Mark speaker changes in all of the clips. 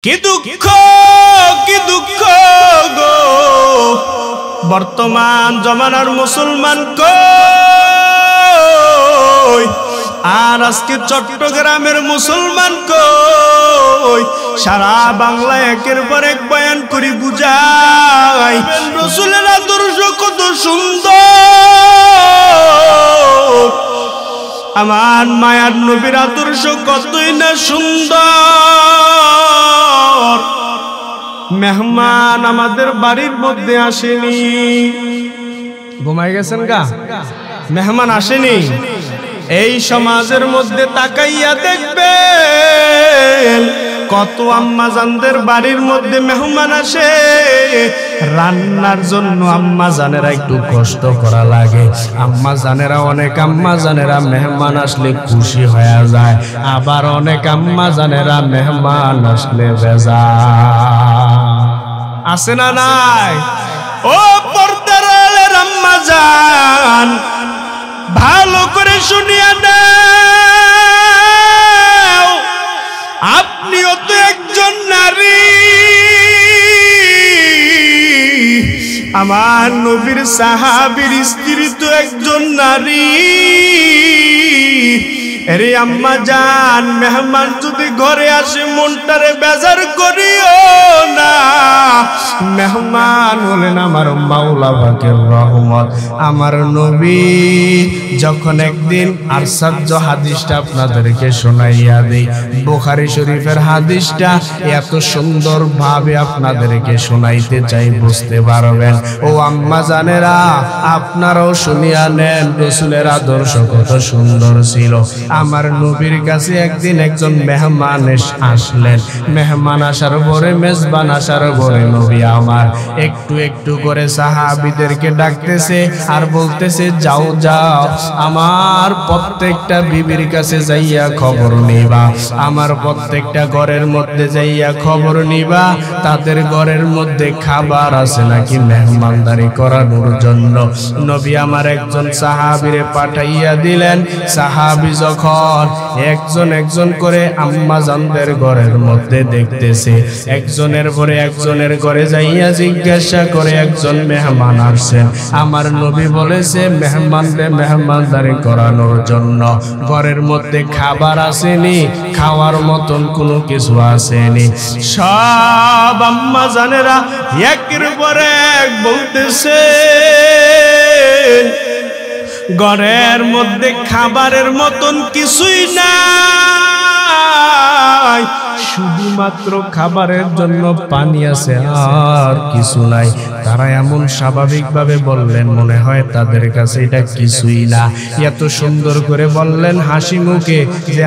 Speaker 1: কি দুঃখ গো বর্তমান জমানার মুসলমান কই আর আজকে চট্টগ্রামের মুসলমান কই সারা বাংলা একের পর এক বয়ান করি বুঝাই রাসূলের আদর্শ কত সুন্দর আমার মায়ার নবীর আদর্শ কতই না সুন্দর মেহমান আমাদের বাড়ির মধ্যে আসেনি ঘুমাই গেছেন গা মেহমান আসেনি এই সমাজের মধ্যে তাকাইয়া দেখবেন কত আম্মাজানদের বাড়ির মধ্যে মেহমান আসে রান্নার জন্য আম্মাজানেরা একটু কষ্ট করা লাগে আম্মাজানেরা অনেক আম্মাজানেরা মেহমান আসলে খুশি হয়ে যায় আবার অনেক আম্মাজানেরা মেহমান আসলে বেজার আছে না নাই ও পর্দার আড়ালের আম্মাজান ভালো করে শুনিয়া নাও আপনিও তো একজন নারী আমার নবীর সাহাবীর স্ত্রী তো একজন নারী আরে আম্মা জান মেহমান যদি ঘরে আসে মনটারে বেজার করিও না মেহমান হলেন আমার মাওলা পাকের রহমত আমার নবী যখন একদিন আশ্চর্য হাদিসটা আপনাদেরকে শোনাইয়া দেই বুখারী শরীফের হাদিসটা এত সুন্দর ভাবে আপনাদেরকে শোনাইতে চাই বুঝতে পারবেন ও আম্মা জানেরা আপনারাও শুনিয়া নেন রাসূলের আদর্শ কত সুন্দর ছিল আমার নবীর কাছে একদিন একজন মেহমান আসলেন মেহমান আসার পরে মেজবান আসার পরে নবী আমার একটু একটু করে সাহাবীদেরকে ডাকতেছে আর বলতেছে যাও যাও আমার প্রত্যেকটা বিবির কাছে যাইয়া খবর নিবা আমার প্রত্যেকটা ঘরের মধ্যে যাইয়া খবর নিবা তাদের ঘরের মধ্যে খাবার আছে নাকি মেহমানদারি করানোর জন্য নবী আমার একজন সাহাবীরে পাঠাইয়া দিলেন সাহাবী যখন একজন একজন করে আম্মাজানদের ঘরের মধ্যে দেখতেছে একজনের পরে একজনের ঘরে যাইয়া জিজ্ঞাসা করে একজন মেহমান আসছেন আমার নবী বলেছে মেহমানদের মেহমানদারি করানোর জন্য ঘরের মধ্যে খাবার আসেনি খাওয়ার মতন কোনো কিছু আসেনি সব আম্মাজানেরা একের পরে এক বলতেছে ঘরের মধ্যে খাবারের মতন কিছুই নাই শুধুমাত্র খাবারের জন্য পানি আছে আর কিছু নাই তারা এমন স্বাভাবিকভাবে বললেন মনে হয় তাদের কাছে এটা কিছুই না এত সুন্দর করে বললেন হাসি মুখে যে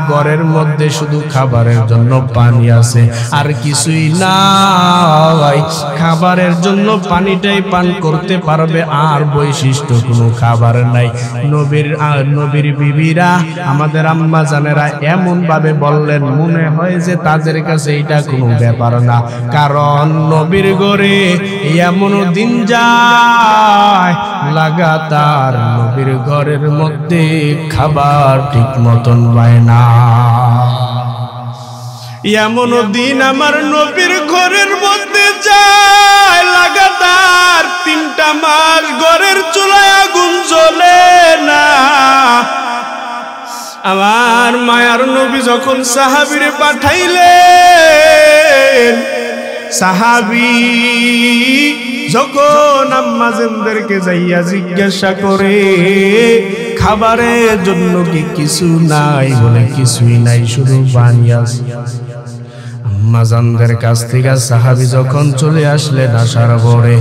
Speaker 1: ঘরের মধ্যে শুধু খাবারের জন্য পানি আছে আর কিছুই নাই খাবারের জন্য পানিটাই পান করতে পারবে আর বৈশিষ্ট্য কোনো খাবার নাই নবীর বিবিরা আমাদের আম্মা জানেরা এমন ভাবে বললেন মনে হয় যে তাদের কাছে এটা কোনো ব্যাপার না কারণ নবীর ঘরে এমন দিন যায় লাগাতার নবীর ঘরের মধ্যে খাবার ঠিক মতন পায় না এমন দিন আমার নবীর ঘরের মধ্যে যায় লাগাতার 3টা মাস ঘরের চুলায় আগুন জ্বলে না আমার মায়ার নবী যখন সাহাবীরে পাঠাইলেন সাহাবী যখন আম্মাজানদেরকে যাইয়া জিজ্ঞাসা করে খাবারের জন্য কি কিছু নাই বলে কিছুই নাই শুধু পানি আছে আম্মাজানদের কাছ থেকে সাহাবী যখন চলে আসলেন আসার পরে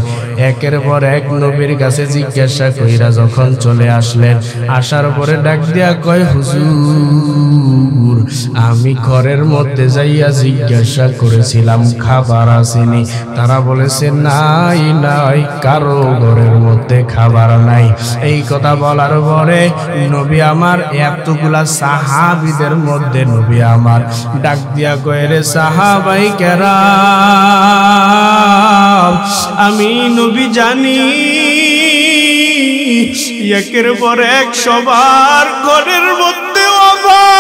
Speaker 1: একের পর এক নবীর কাছে জিজ্ঞাসা কইরা যখন চলে আসলেন আসার পরে ডাক দিয়া কয় হুজুর আমি ঘরের মধ্যে যাইয়া জিজ্ঞাসা করেছিলাম খাবার আসেনি তারা বলেছে নাই নাই কারো ঘরের মধ্যে খাবার নাই এই কথা বলার পরে নবী আমার এতগুলা সাহাবীদের মধ্যে নবী আমার ডাক দিয়া কয় রে সাহাবাই কেরাম আমি নবী জানি একের পর এক সবার ঘরের মধ্যে অভাব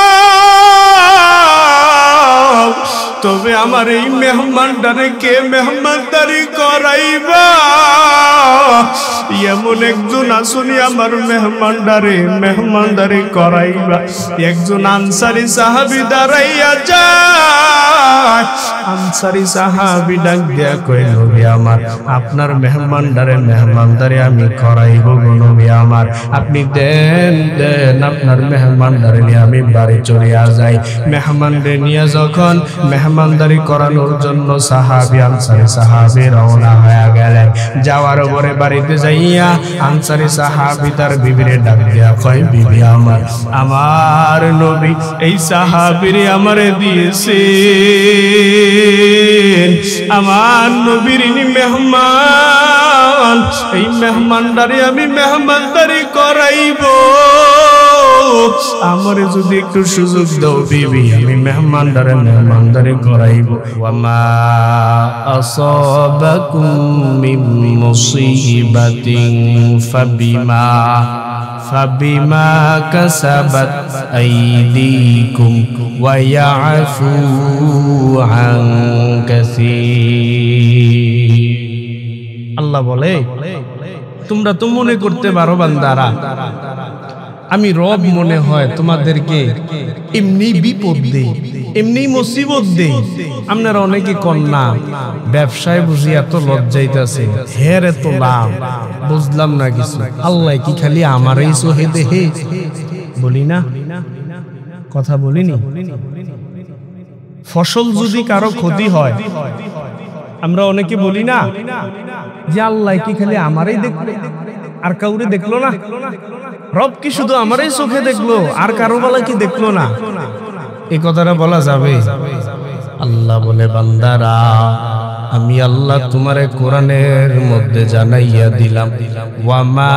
Speaker 1: তবে আমার এই মেহমানটারে কে মেহমানদারি করাইবা? এমন একজন আসুনি আমার মেহমানদারে মেহমানদারি করাইবা। একজন আনসারী সাহাবী দাঁড়াইয়া যায়। আনসারী সাহাবী ডাক দিয়া কই, নবী আমার, আপনার মেহমানদারে আমি করাইব গো নবী আমার, আপনি দেন দেন আপনার মেহমানদারে নিয়ে আমি বাড়ি চলে যাই। মেহমানদের নিয়ে যখন মেহমানদারি করানোর জন্য সাহাবী আনসারী সাহাবী রওনা হয়ে গেলেন। যাওয়ার পরে বাড়িতে যাইয়া আনসারী সাহাবী তার বিবিরে ডাক দিয়া কয়, বিবি আমার, আমার নবী এই সাহাবীরে আমারে দিয়েছে, আমার নবীর মেহমান, এই মেহমানদারি আমি মেহমানদারি করাইব, আমারে যদি একটু সুযোগ দাও বিবি, আমি মেহমানদারি করাইব। ওয়ামা আসাবাকুম মিন মুসিবাতিন ফাবিমা কাসাবাত আইদিকুম ওয়া ইয়াফু আন কাসীর। আল্লাহ বলে, তোমরা তো মনে করতে পারো বান্দারা আমি রব মনে হয় তোমাদেরকে এমনি বিপদ দেই, এমনি মুসিবত দেই। আপনারা অনেকে কন্যা ব্যবসায় বুঝি এত লজ্জাইতেছে, হের এত লাভ, বুঝলাম না কিছু। আল্লাহ কি খালি আমারই চোখে দেহে? বলি না, কথা বলিনি। ফসল যদি কারো ক্ষতি হয় আমরা অনেকে বলি না যে আল্লাহ কি খালি আমারই দেখলো আর কাউরে দেখলো না? রব কি শুধু আমারই চোখে দেখলো আর কারো বেলা কি দেখলো না? এই কথাটা বলা যাবে? আল্লাহ বলে, বান্দারা আমি আল্লাহ তোমারে কোরআনের মধ্যে জানাইয়া দিলাম, ওয়ামা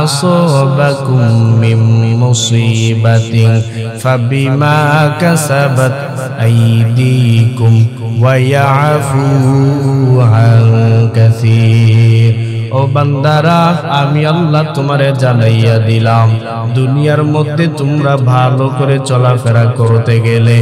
Speaker 1: আসাবাকুম মিন মুসিবাতিন ফাবিমা কাসাবাত আইদিকুম ওয়া ইয়াফু আন কাসীর। ও বান্দারা আমি আল্লাহ তোমারে জানাইয়া দিলাম, দুনিয়ার মধ্যে তোমরা ভালো করে চলাফেরা করতে গেলে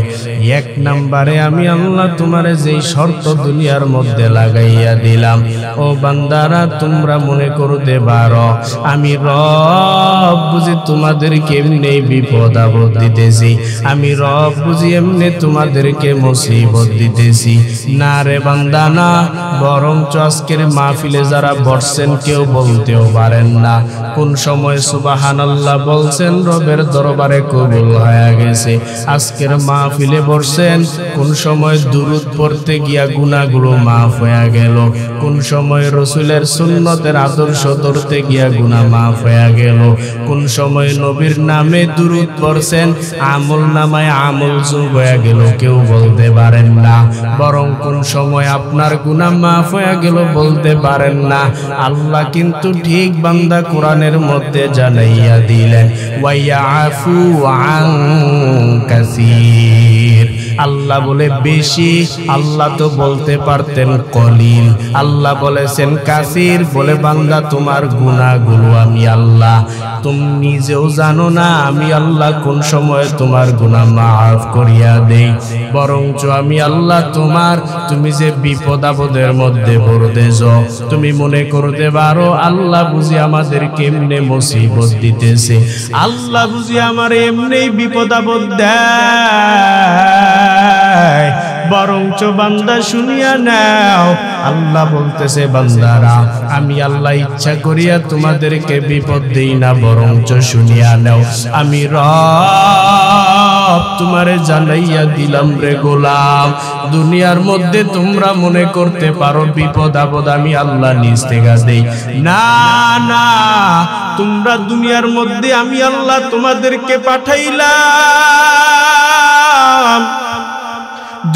Speaker 1: এক নম্বরে আমি আল্লাহ তোমারে যেই শর্ত দুনিয়ার মধ্যে লাগাইয়া দিলাম, ও বান্দারা তোমরা মনে করতে পারো আমি রব বুঝি তোমাদেরকে এমনি বিপদ আপদ দিতেছি, আমি রব বুঝি এমনি তোমাদেরকে মুসিবত দিতেছি। না রে বান্দা না, বরঞ্চ আজকের মাহফিলে যারা বসছেন কেউ বলতেও পারেন না কোন সময় সুবহানাল্লাহ বলছেন রবের দরবারে কবুল হয়ে গেছে। আজকের মাহফিলে বসছেন, কোন সময় দুরূদ পড়তে গিয়া গুনাহগুলো মাফ হয়ে গেল, কোন সময় রাসূলের সুন্নতের আদর্শ ধরতে গিয়া গুনাহ মাফ হয়ে গেল, কোন সময় নবীর নামে দুরূদ পড়ছেন আমল নামায় আমল যোগ হয়ে গেল, কেউ বলতে পারেন না। বরং কোন সময় আপনার গুনাহ মাফ হয়ে গেল বলতে পারেন না। আল্লাহ কিন্তু ঠিক বান্দা কোরআনের মধ্যে জানাইয়া দিলেন, ওয়া ইয়াফু আন কাসীর। আল্লাহ বলে বেশি, আল্লাহ তো বলতে পারতেন কলিল, আল্লাহ বলেছেন কাসীর। বলে বান্দা তোমার গুনাহগুলো আমি আল্লাহ তুমি নিজেও জানো না আমি আল্লাহ কোন সময় তোমার গুনাহ মাফ করিয়া দেই। বরঞ্চ আমি আল্লাহ তুমি যে বিপদ আপদের মধ্যে পড়তেছ, তুমি মনে করতে পারো আল্লাহ বুঝি আমাদের কেমনে মুসিবত দিতেছে, আল্লাহ বুঝি আমার এমনি বিপদ আপদ দেয়। বরঞ্চ বান্দা শুনিয়া নাও, আল্লাহ বলতেছে বান্দারা আমি আল্লাহ ইচ্ছা করিয়া তোমাদেরকে বিপদ দেই না, বরঞ্চ শুনিয়া নাও আমি রব তোমারে জানাইয়া দিলাম রে গোলাম। দুনিয়ার মধ্যে তোমরা মনে করতে পারো বিপদ আপদ আমি আল্লাহ নিজ থেকে দেই, না না, তোমরা দুনিয়ার মধ্যে আমি আল্লাহ তোমাদেরকে পাঠাইলাম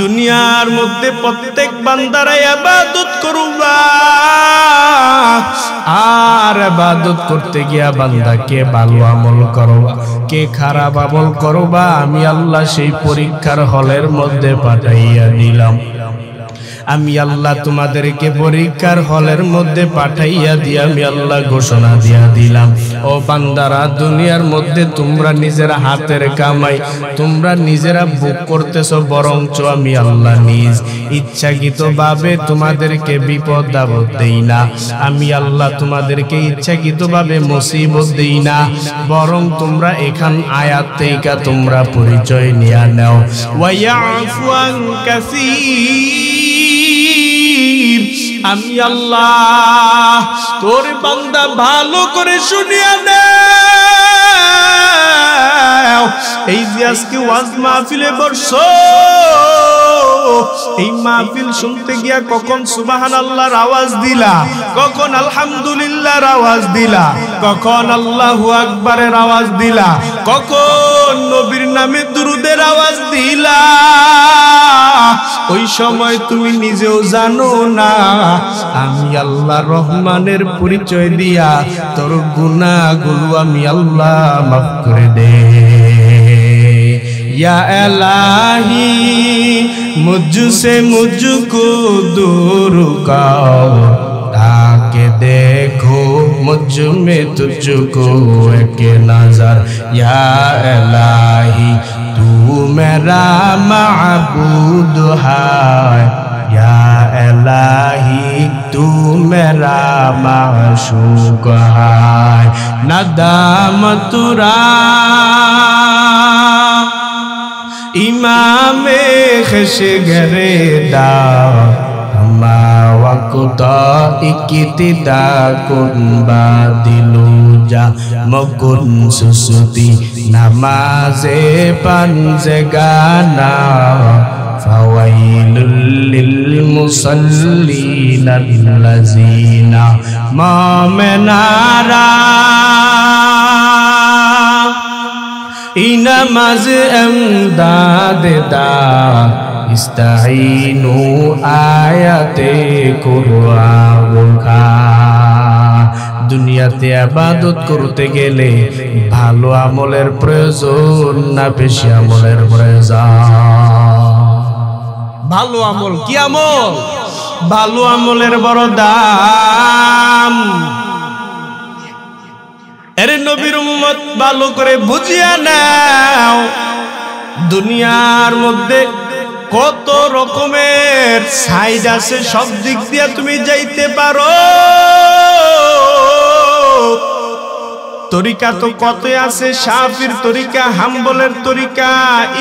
Speaker 1: দুনিয়ার মধ্যে প্রত্যেক বান্দারা ইবাদত করবা। আর ইবাদত করতে গিয়া বান্দা কে ভালো আমল করবা কে খারাপ আমল করবা আমি আল্লাহ সেই পরীক্ষার হলের মধ্যে পাঠাইয়া দিলাম। আমি আল্লাহ তোমাদেরকে পরীক্ষার হলের মধ্যে পাঠাইয়া দিয়ে আমি আল্লাহ ঘোষণা দিয়া দিলাম, ও বান্দারা, দুনিয়ার মধ্যে তোমরা নিজেরা হাতের কামাই তোমরা নিজেরা ভোগ করতেছো, বরঞ্চ আমি আল্লাহ নিজ ইচ্ছাকৃতভাবে তোমাদেরকে বিপদ আপদ দেই না। আমি আল্লাহ তোমাদেরকে ইচ্ছাকৃতভাবে মুসিবত দেই না, বরং তোমরা এখান আয়াত থেকে তোমরা পরিচয় নিয়ে নাও। ওয়ায়াফু আন কাসীর, আমি আল্লাহ তোর বান্দা ভালো করে শুনিয়া নাও। এই যে আজকে ওয়াজ মাহফিলে বসছো, এই মাহফিল শুনতে গিয়া কখন সুবহানাল্লাহর আওয়াজ দিলা, কখন আলহামদুলিল্লাহর আওয়াজ দিলা, কখন আল্লাহু আকবারের আওয়াজ দিলা, কখন নবীর নামে দুরূদের আওয়াজ দিলা, ওই সময় তুমি নিজেও জানো না। আমি আল্লাহ রহমানের পরিচয় দিয়া তোর গুনাহগুলো আমি আল্লাহ মাফ করে দে। या इलाही मुझसे मुझको दूर करो, ताकि देखो मुझ में तुझको एक नजर। या इलाही तू मेरा माबूद है, या इलाही तू मेरा माशूक है। नदामतुरा इमामे खशगरे दा हमा वक्त इक्तिदा कुन बादिलु जा मकुन सुसुती नमाज़े पंजगाना फवाइलुल लिल मुसल्लीन अल्लज़ीना मामनारा इनमज एमदाद दा इस्ताइनु आयाते कुरान का। দুনিয়াতে ইবাদত করতে গেলে ভালো আমলের প্রয়োজন না বেশি আমলের প্রয়োজন? ভালো আমল কি আমল? ভালো আমলের বড় দাম। এরে নবীর উম্মত ভালো করে বুঝিয়া নাও, দুনিয়ার মধ্যে কত রকমের সাইড আছে, সব দিক দিয়ে তুমি যাইতে পারো। তরিকা তো কত আছে, শাফির তরিকা, হাম্বলের তরিকা,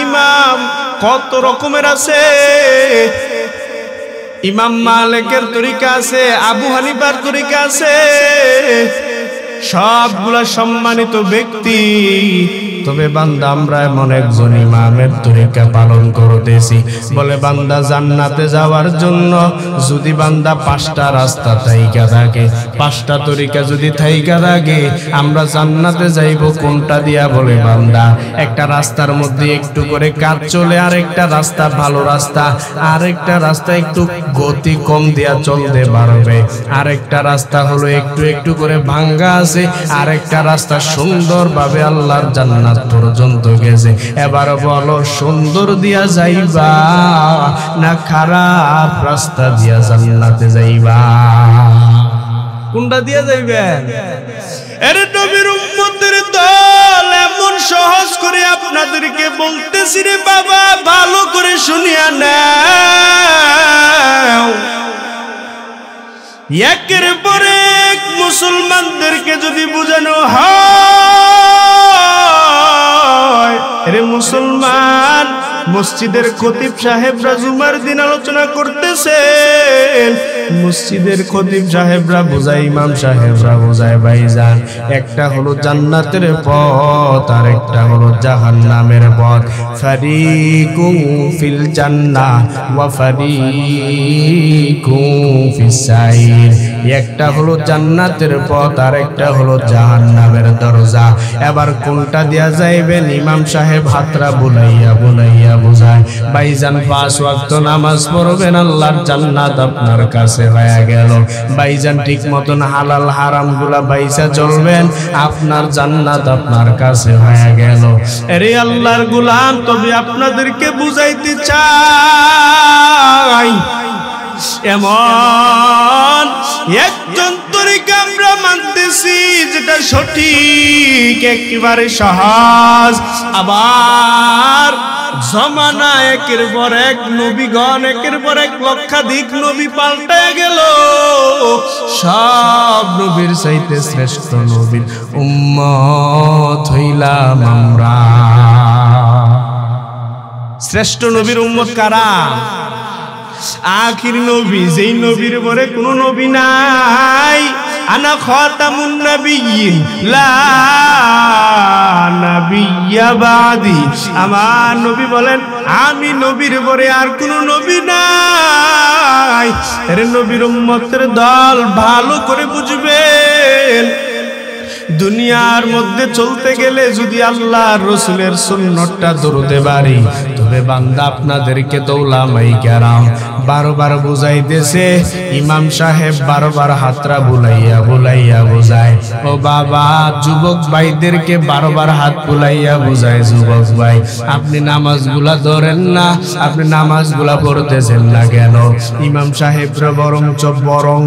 Speaker 1: ইমাম কত রকমের আছে। ইমাম মালিকের তরিকা আছে, আবু হানিফার তরিকা আছে, সবগুলা সম্মানিত ব্যক্তি। তবে বান্দা আমরা এমন একজন ইমামের তরিকা পালন করতেছি, বলে বান্দা জান্নাতে যাওয়ার জন্য যদি বান্দা 5টা রাস্তা থাইকা থাকে, 5টা তরিকা যদি থাইকা থাকে, আমরা জান্নাতে যাইব কোনটা দিয়া? বলে বান্দা একটা রাস্তার মধ্যে একটু করে কাজ চলে, আরেকটা রাস্তা ভালো রাস্তা, আরেকটা রাস্তা একটু গতি কম দিয়া চলতে পারবে, আরেকটা রাস্তা হলো একটু একটু করে ভাঙ্গা আছে, আরেকটা রাস্তা সুন্দরভাবে আল্লাহর জান্নাত পর্যন্ত গেছে। এবার বলো, সুন্দর দিয়া যাইবা না খারাপ রাস্তা দিয়া জান্নাতে যাইবা? কোনটা দিয়া যাইবেন? এরে নবীর উম্মতের দল, এমন সহজ করে আপনাদেরকে বলতেছি রে বাবা, ভালো করে শুনিয়া নাও। একের পরে এক মুসলমানদেরকে যদি বোঝানো হয়, রে মুসলমান, মসজিদের খতিব সাহেবরা জুমার দিন আলোচনা করতেছেন, মসজিদের খতিব সাহেবরা বোঝায়, ইমাম সাহেবরা বোঝায়, ভাইজান একটা হলো জান্নাতের পথ আর একটা হলো জাহান্নামের পথ। ফারিকুম ফিল জান্নাহ ওয়া ফারিকুম ফিস সাইর। একটা হলো জান্নাতের পথ আর একটা হলো জাহান্নামের দরজা। এবার কোনটা দেয়া যাইবেন? ইমাম সাহেব হাতরা বুলাইয়া বুলাইয়া বুঝাইয়া বুঝায়। ভাইজান 5 ওয়াক্ত নামাজ পড়বেন, আল্লাহর জান্নাত আপনার কাছে হয়ে গেল। ভাইজান ঠিক মতন হালাল হারাম গুলা বাইসা চলবেন, আপনার জান্নাত আপনার কাছে হয়ে গেল। আরে আল্লাহর গোলাম, তবে আপনাদেরকে বুঝাইতে চাই, এমন একজন তরিকা আমরা মানতেছি যেটা সঠিক, একেবারে সহজ, আবার জমানা একের পর এক, নবীগণ একের পর এক, লক্ষাধিক নবী পাল্টায় গেল, সব নবীর চাইতে শ্রেষ্ঠ নবীর উম্মত হইলাম আমরা। শ্রেষ্ঠ নবীর উম্মত কারা? আখির নবী, যেই নবীর পরে কোন নবী নাই। আনা খাতামুন নবিয়্যিন লা নাবিয়্যা বাদি। আমার নবী বলেন, আমি নবীর পরে আর কোন নবী নাই। এর নবীর উম্মতের দল ভালো করে বুঝবেন, দুনিয়ার মধ্যে চলতে গেলে যদি আল্লাহর রাসূলের সুন্নতটা ধরতে পারি, তবে বান্দা আপনাদেরকে তো উলামায়ে কেরাম বারবার বুঝাইতেছে, ইমাম সাহেব বারবার হাতরা বুলাইয়া বুলাইয়া বুঝায়। ও বাবা, যুবক ভাইদেরকে বারবার হাত বুলাইয়া বুঝায়, যুবক ভাই আপনি নামাজগুলা ধরেন না, আপনি নামাজগুলা পড়তেছেন না কেন? ইমাম সাহেবরা বরং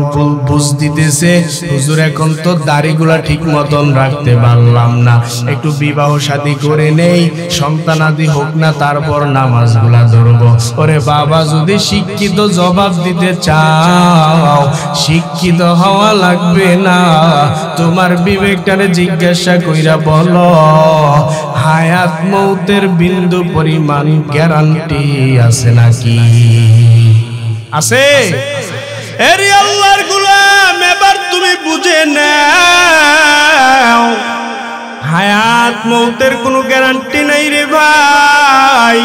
Speaker 1: বুঝ দিতেছে, হুজুর এখন তো দাড়িগুলা ঠিক মতন রাখতে পারলাম না, একটু বিবাহ শাদী করে নেই, সন্তানাদি হোক না, তারপর নামাজগুলা ধরবো। ওরে বাবা, যদি শিক্ষিত জবাব দিতে চাও, শিক্ষিত হওয়া লাগবে না, তোমার বিবেকটারে জিজ্ঞাসা কইরা বলো, হায়াত মৌতের বিন্দু পরিমাণ গ্যারান্টি আছে নাকি? আছে? এরে আল্লাহর গোলাম, এবার তুমি বুঝে নাও, হায়াত মৌতের কোনো গ্যারান্টি নাই রে ভাই।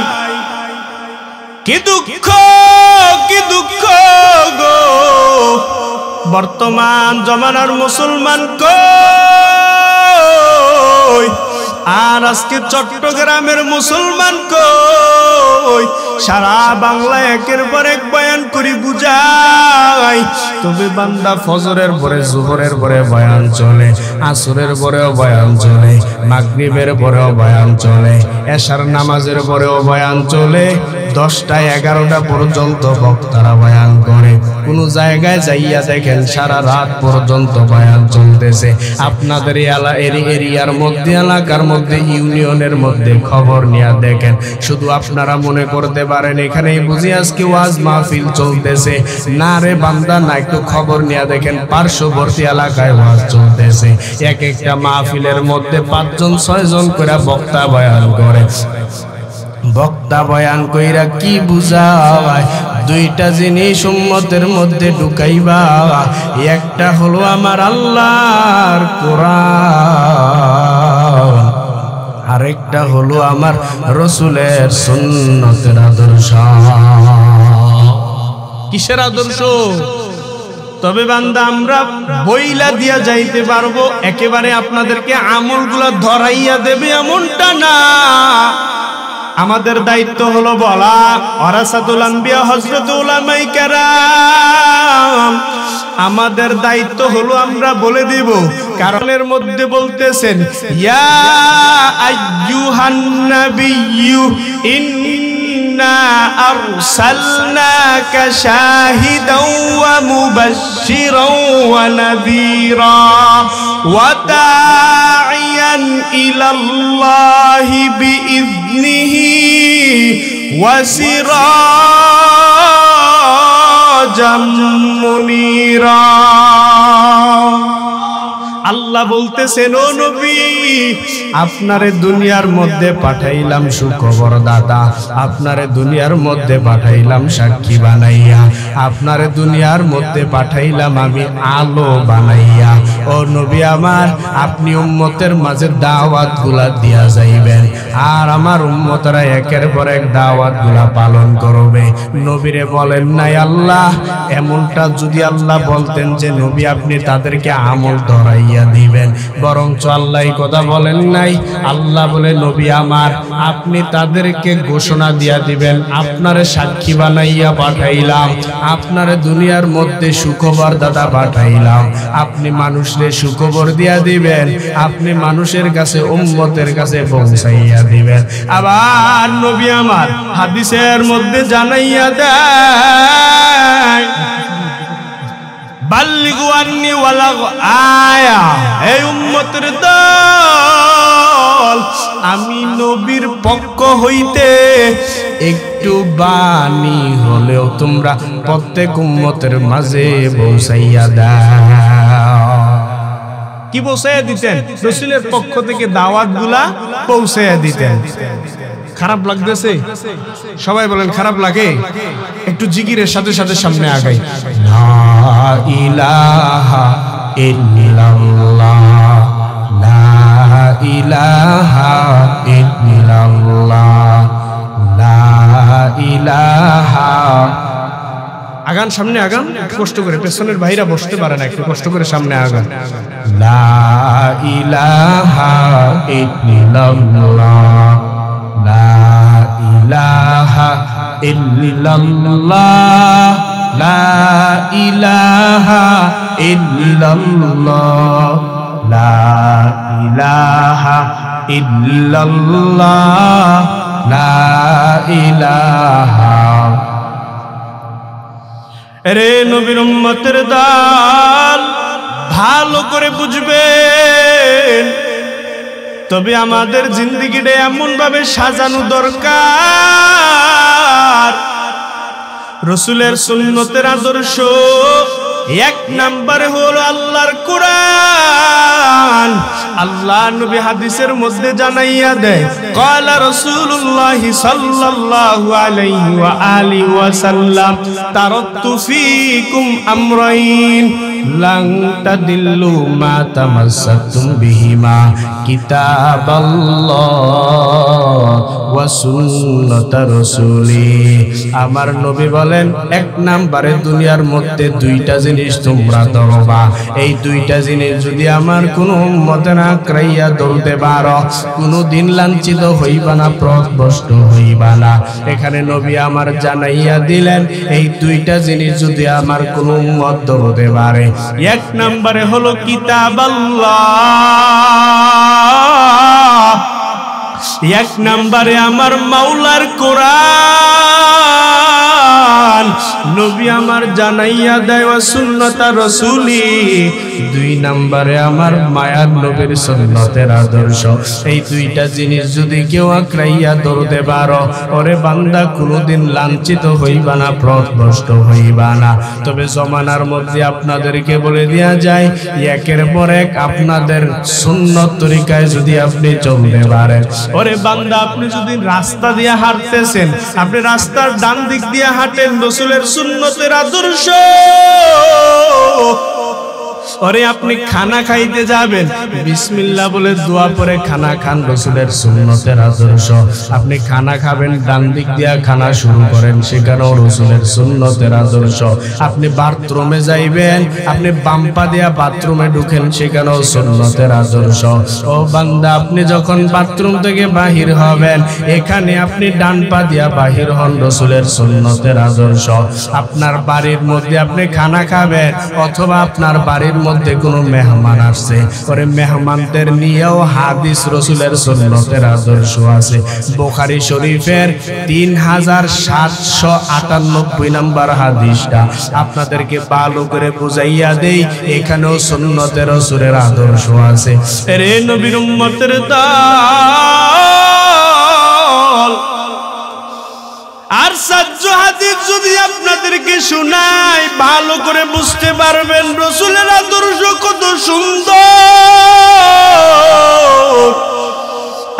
Speaker 1: কি দুঃখ, কি দুঃখ গো, বর্তমান জমানার মুসলমান কই, আর আজকে চট্টগ্রামের মুসলমান কই? সারা বাংলা একের পর এক বয়ান করি বুঝাই, তবে বান্দা ফজরের পরে জোহরের পরে বয়ান চলে, আসরের পরেও বয়ান চলে, মাগরিবের পরেও বয়ান চলে, এশার নামাজের পরেও বয়ান চলে, 10টা 11টা পর্যন্ত বক্তারা বয়ান করে। কোন জায়গায় যাইয়া দেখেন সারা রাত পর্যন্ত বয়ান চলতেছে। আপনাদের এরিয়ার মধ্যে, এলাকার মধ্যে, ইউনিয়নের মধ্যে খবর নিয়ে দেখেন, শুধু আপনারা মনে করতে পারেন এখানেই বুঝি আজকে ওয়াজ মাহফিল চলতেছে। না রে বান্দা, না, একটু খবর নিয়ে দেখেন পার্শ্ববর্তী এলাকায় ওয়াজ চলতেছে। এক একটা মাহফিলের মধ্যে 5 জন 6 জন করে বক্তা বয়ান করে। বক্তা বয়ান কইরা কি বুঝায়? 2টা জিনিস উম্মতের মধ্যে ঢুকাইবা, একটা হলো আমার আল্লাহর কোরআন, আরেকটা হলো আমার রাসূলের সুন্নতের আদর্শ। কিসের আদর্শ? তবে বান্দা আমরা বইলা দিয়া যাইতে পারবো, একেবারে আপনাদেরকে আমলগুলা ধরাইয়া দেবে এমনটা না। আমাদের দায়িত্ব হলো বলা, ওয়ারাসাতুল আম্বিয়া হযরত উলামায়ে কেরাম, আমাদের দায়িত্ব হলো আমরা বলে দিব। কারণের মধ্যে বলতেছেন, ইয়া আইয়ুহান নাবিয়্যু ইন্না আরসালনাকা শাহিদাও ওয়া মুবাশশিরাও ওয়া নাযীরা ওয়া দা'iয়ান ইলাল্লাহি বিইذনিহি ওয়া সিরাজাম মুনীরা। আল্লাহ বলতেছেন, ও নবী, আপনারে দুনিয়ার মধ্যে পাঠাইলাম সুখবর দাতা, আপনারে দুনিয়ার মধ্যে পাঠাইলাম সাক্ষী বানাইয়া, আপনারে দুনিয়ার মধ্যে পাঠাইলাম আমি আলো বানাইয়া। ও নবী আমার, আপনি উম্মতের মাঝে দাওয়াত গুলা দিয়া যাইবেন, আর আমার উম্মতরা একের পর এক দাওয়াত গুলা পালন করবে। নবীরে বলেন নাই আল্লাহ, এমনটা যদি আল্লাহ বলতেন যে নবী আপনি তাদেরকে আমল ধরাইয়া বাড়াইয়া দিবেন। বরঞ্চ আল্লাহ কথা বলেন নাই, আল্লাহ বলে নবী আমার আপনি তাদেরকে ঘোষণা দিয়া দিবেন, আপনারে সাক্ষী বানাইয়া পাঠাইলাম, আপনারে দুনিয়ার মধ্যে সুখবর দাদা পাঠাইলাম, আপনি মানুষের সুখবর দিয়া দিবেন, আপনি মানুষের কাছে উম্মতের কাছে পৌঁছাইয়া দিবেন। আবার নবী আমার হাদিসের মধ্যে জানাইয়া দেয় বাল্লিগু আন্নি ওয়ালাগ আয়া, এই উম্মতের দল আমি নবীর পক্ষ হইতে একটু বাণী হলেও তোমরা প্রত্যেক উম্মতের মাঝে পৌঁছাইয়া দাও। কি পৌঁছাইয়া দিতেন? রাসূলের পক্ষ থেকে দাওয়াতগুলা পৌঁছাইয়া দিতেন। খারাপ লাগতেছে? সবাই বলেন খারাপ লাগে? একটু জিকিরের সাথে সাথে সামনে আগাই। লা ইলাহা ইল্লাল্লাহ, লা ইলাহা ইল্লাল্লাহ, লা ইলাহা। আগান, সামনে আগান, কষ্ট করে। পেছনের ভাইরা বসতে পারে না, একটু কষ্ট করে সামনে আগান। লা ইলাহা ইল্লাল্লাহ, লা ইলাহা ইল্লাল্লাহ, লা ইলাহা ইল্লাল্লাহ, লা ইলাহা ইল্লাল্লাহ, লা ইলাহা। রে নবীর উম্মতের দল ভালো করে বুঝবেন, তবে আমাদের জিন্দেগিটা এমন ভাবে সাজানো দরকার। রাসূলের সুন্নতের আদর্শ এক নম্বরে হলো আল্লাহর কোরআন। আল্লাহ নবী হাদিসের মধ্যে জানাইয়া দেয়, ক্বালা রাসূলুল্লাহ সাল্লাল্লাহু আলাইহি ওয়া আলিহি ওয়াসাল্লাম তারাকতু ফীকুম আমরাইন লান তাদিল্লু মা তামাসসাকতুম বিহিমা কিতাবাল্লাহ ওয়া সুন্নাতা রাসূলি। আমার নবী বলেন এক নম্বরে দুনিয়ার মধ্যে দুইটা জিনিস তোমরা ধরবা, এই দুইটা জিনিস যদি আমার কোনো উম্মতে না আঁকড়াইয়া ধরতে পারো, কোনোদিন লাঞ্ছিত হইবা না, পথভ্রষ্ট হইবা না। এখানে নবী আমার জানাইয়া দিলেন এই দুইটা জিনিস যদি আমার কোনো উম্মত ধরতে পারে, এক নম্বরে হলো কিতাবাল্লাহ, এক নম্বরে আমার মাওলার কোরআন। নবী আমার জানাইয়া দেয় ওয়া সুন্নাতা রাসূলি, দুই নম্বরে আমার মায়ার নবীর সুন্নতের আদর্শ। এই দুইটা জিনিস যদি কেউ আঁকড়াইয়া ধরতে পারো, ওরে বান্দা কোনোদিন লাঞ্ছিত হইবা না, পথভ্রষ্ট হইবা না। তবে জমানার মধ্যে আপনাদেরকে বলে দেয়া যায়, একের পর এক আপনাদের সুন্নত তরিকায় যদি আপনি চলতে পারেন, ওরে বান্দা আপনি যদি রাস্তা দিয়ে হাঁটতেছেন, আপনি রাস্তার ডান দিক দিয়ে হাঁটেন রাসূলের সুন্নতের আদর্শ। ওরে আপনি খানা খাইতে যাবেন, বিসমিল্লাহ বলে দোয়া পরে খানা খান, রাসূলের সুন্নতের আদর্শ। আপনি খানা খাবেন, ডান দিক দিয়ে খানা শুরু করেন, সেখানেও রাসূলের সুন্নতের আদর্শ। আপনি বাথরুমে যাইবেন, আপনি বাম পা দিয়া বাথরুমে ঢুকেন, সেখানেও সুন্নতের আদর্শ। ও বান্দা আপনি যখন বাথরুম থেকে বাহির হবেন, এখানে আপনি ডান পা দিয়া বাহির হন, রাসূলের সুন্নতের আদর্শ। আপনার বাড়ির মধ্যে আপনি খানা খাবেন, অথবা আপনার বাড়ির মধ্যে কোনো মেহমান আসছে, পরে মেহমানদের নিয়েও হাদিস রাসূলের সুন্নতের আদর্শ আছে। বুখারী শরীফের 3798 নম্বর হাদিসটা আপনাদেরকে ভালো করে বুঝাইয়া দেই, এখানেও সুন্নতের রাসূলের আদর্শ আছে। রে নবীর উম্মতের দল, আর সাজ্জ হাদিস যদি আপনাদেরকে শোনাই, ভালো করে বুঝতে পারবেন রাসূলের আদর্শ কত সুন্দর।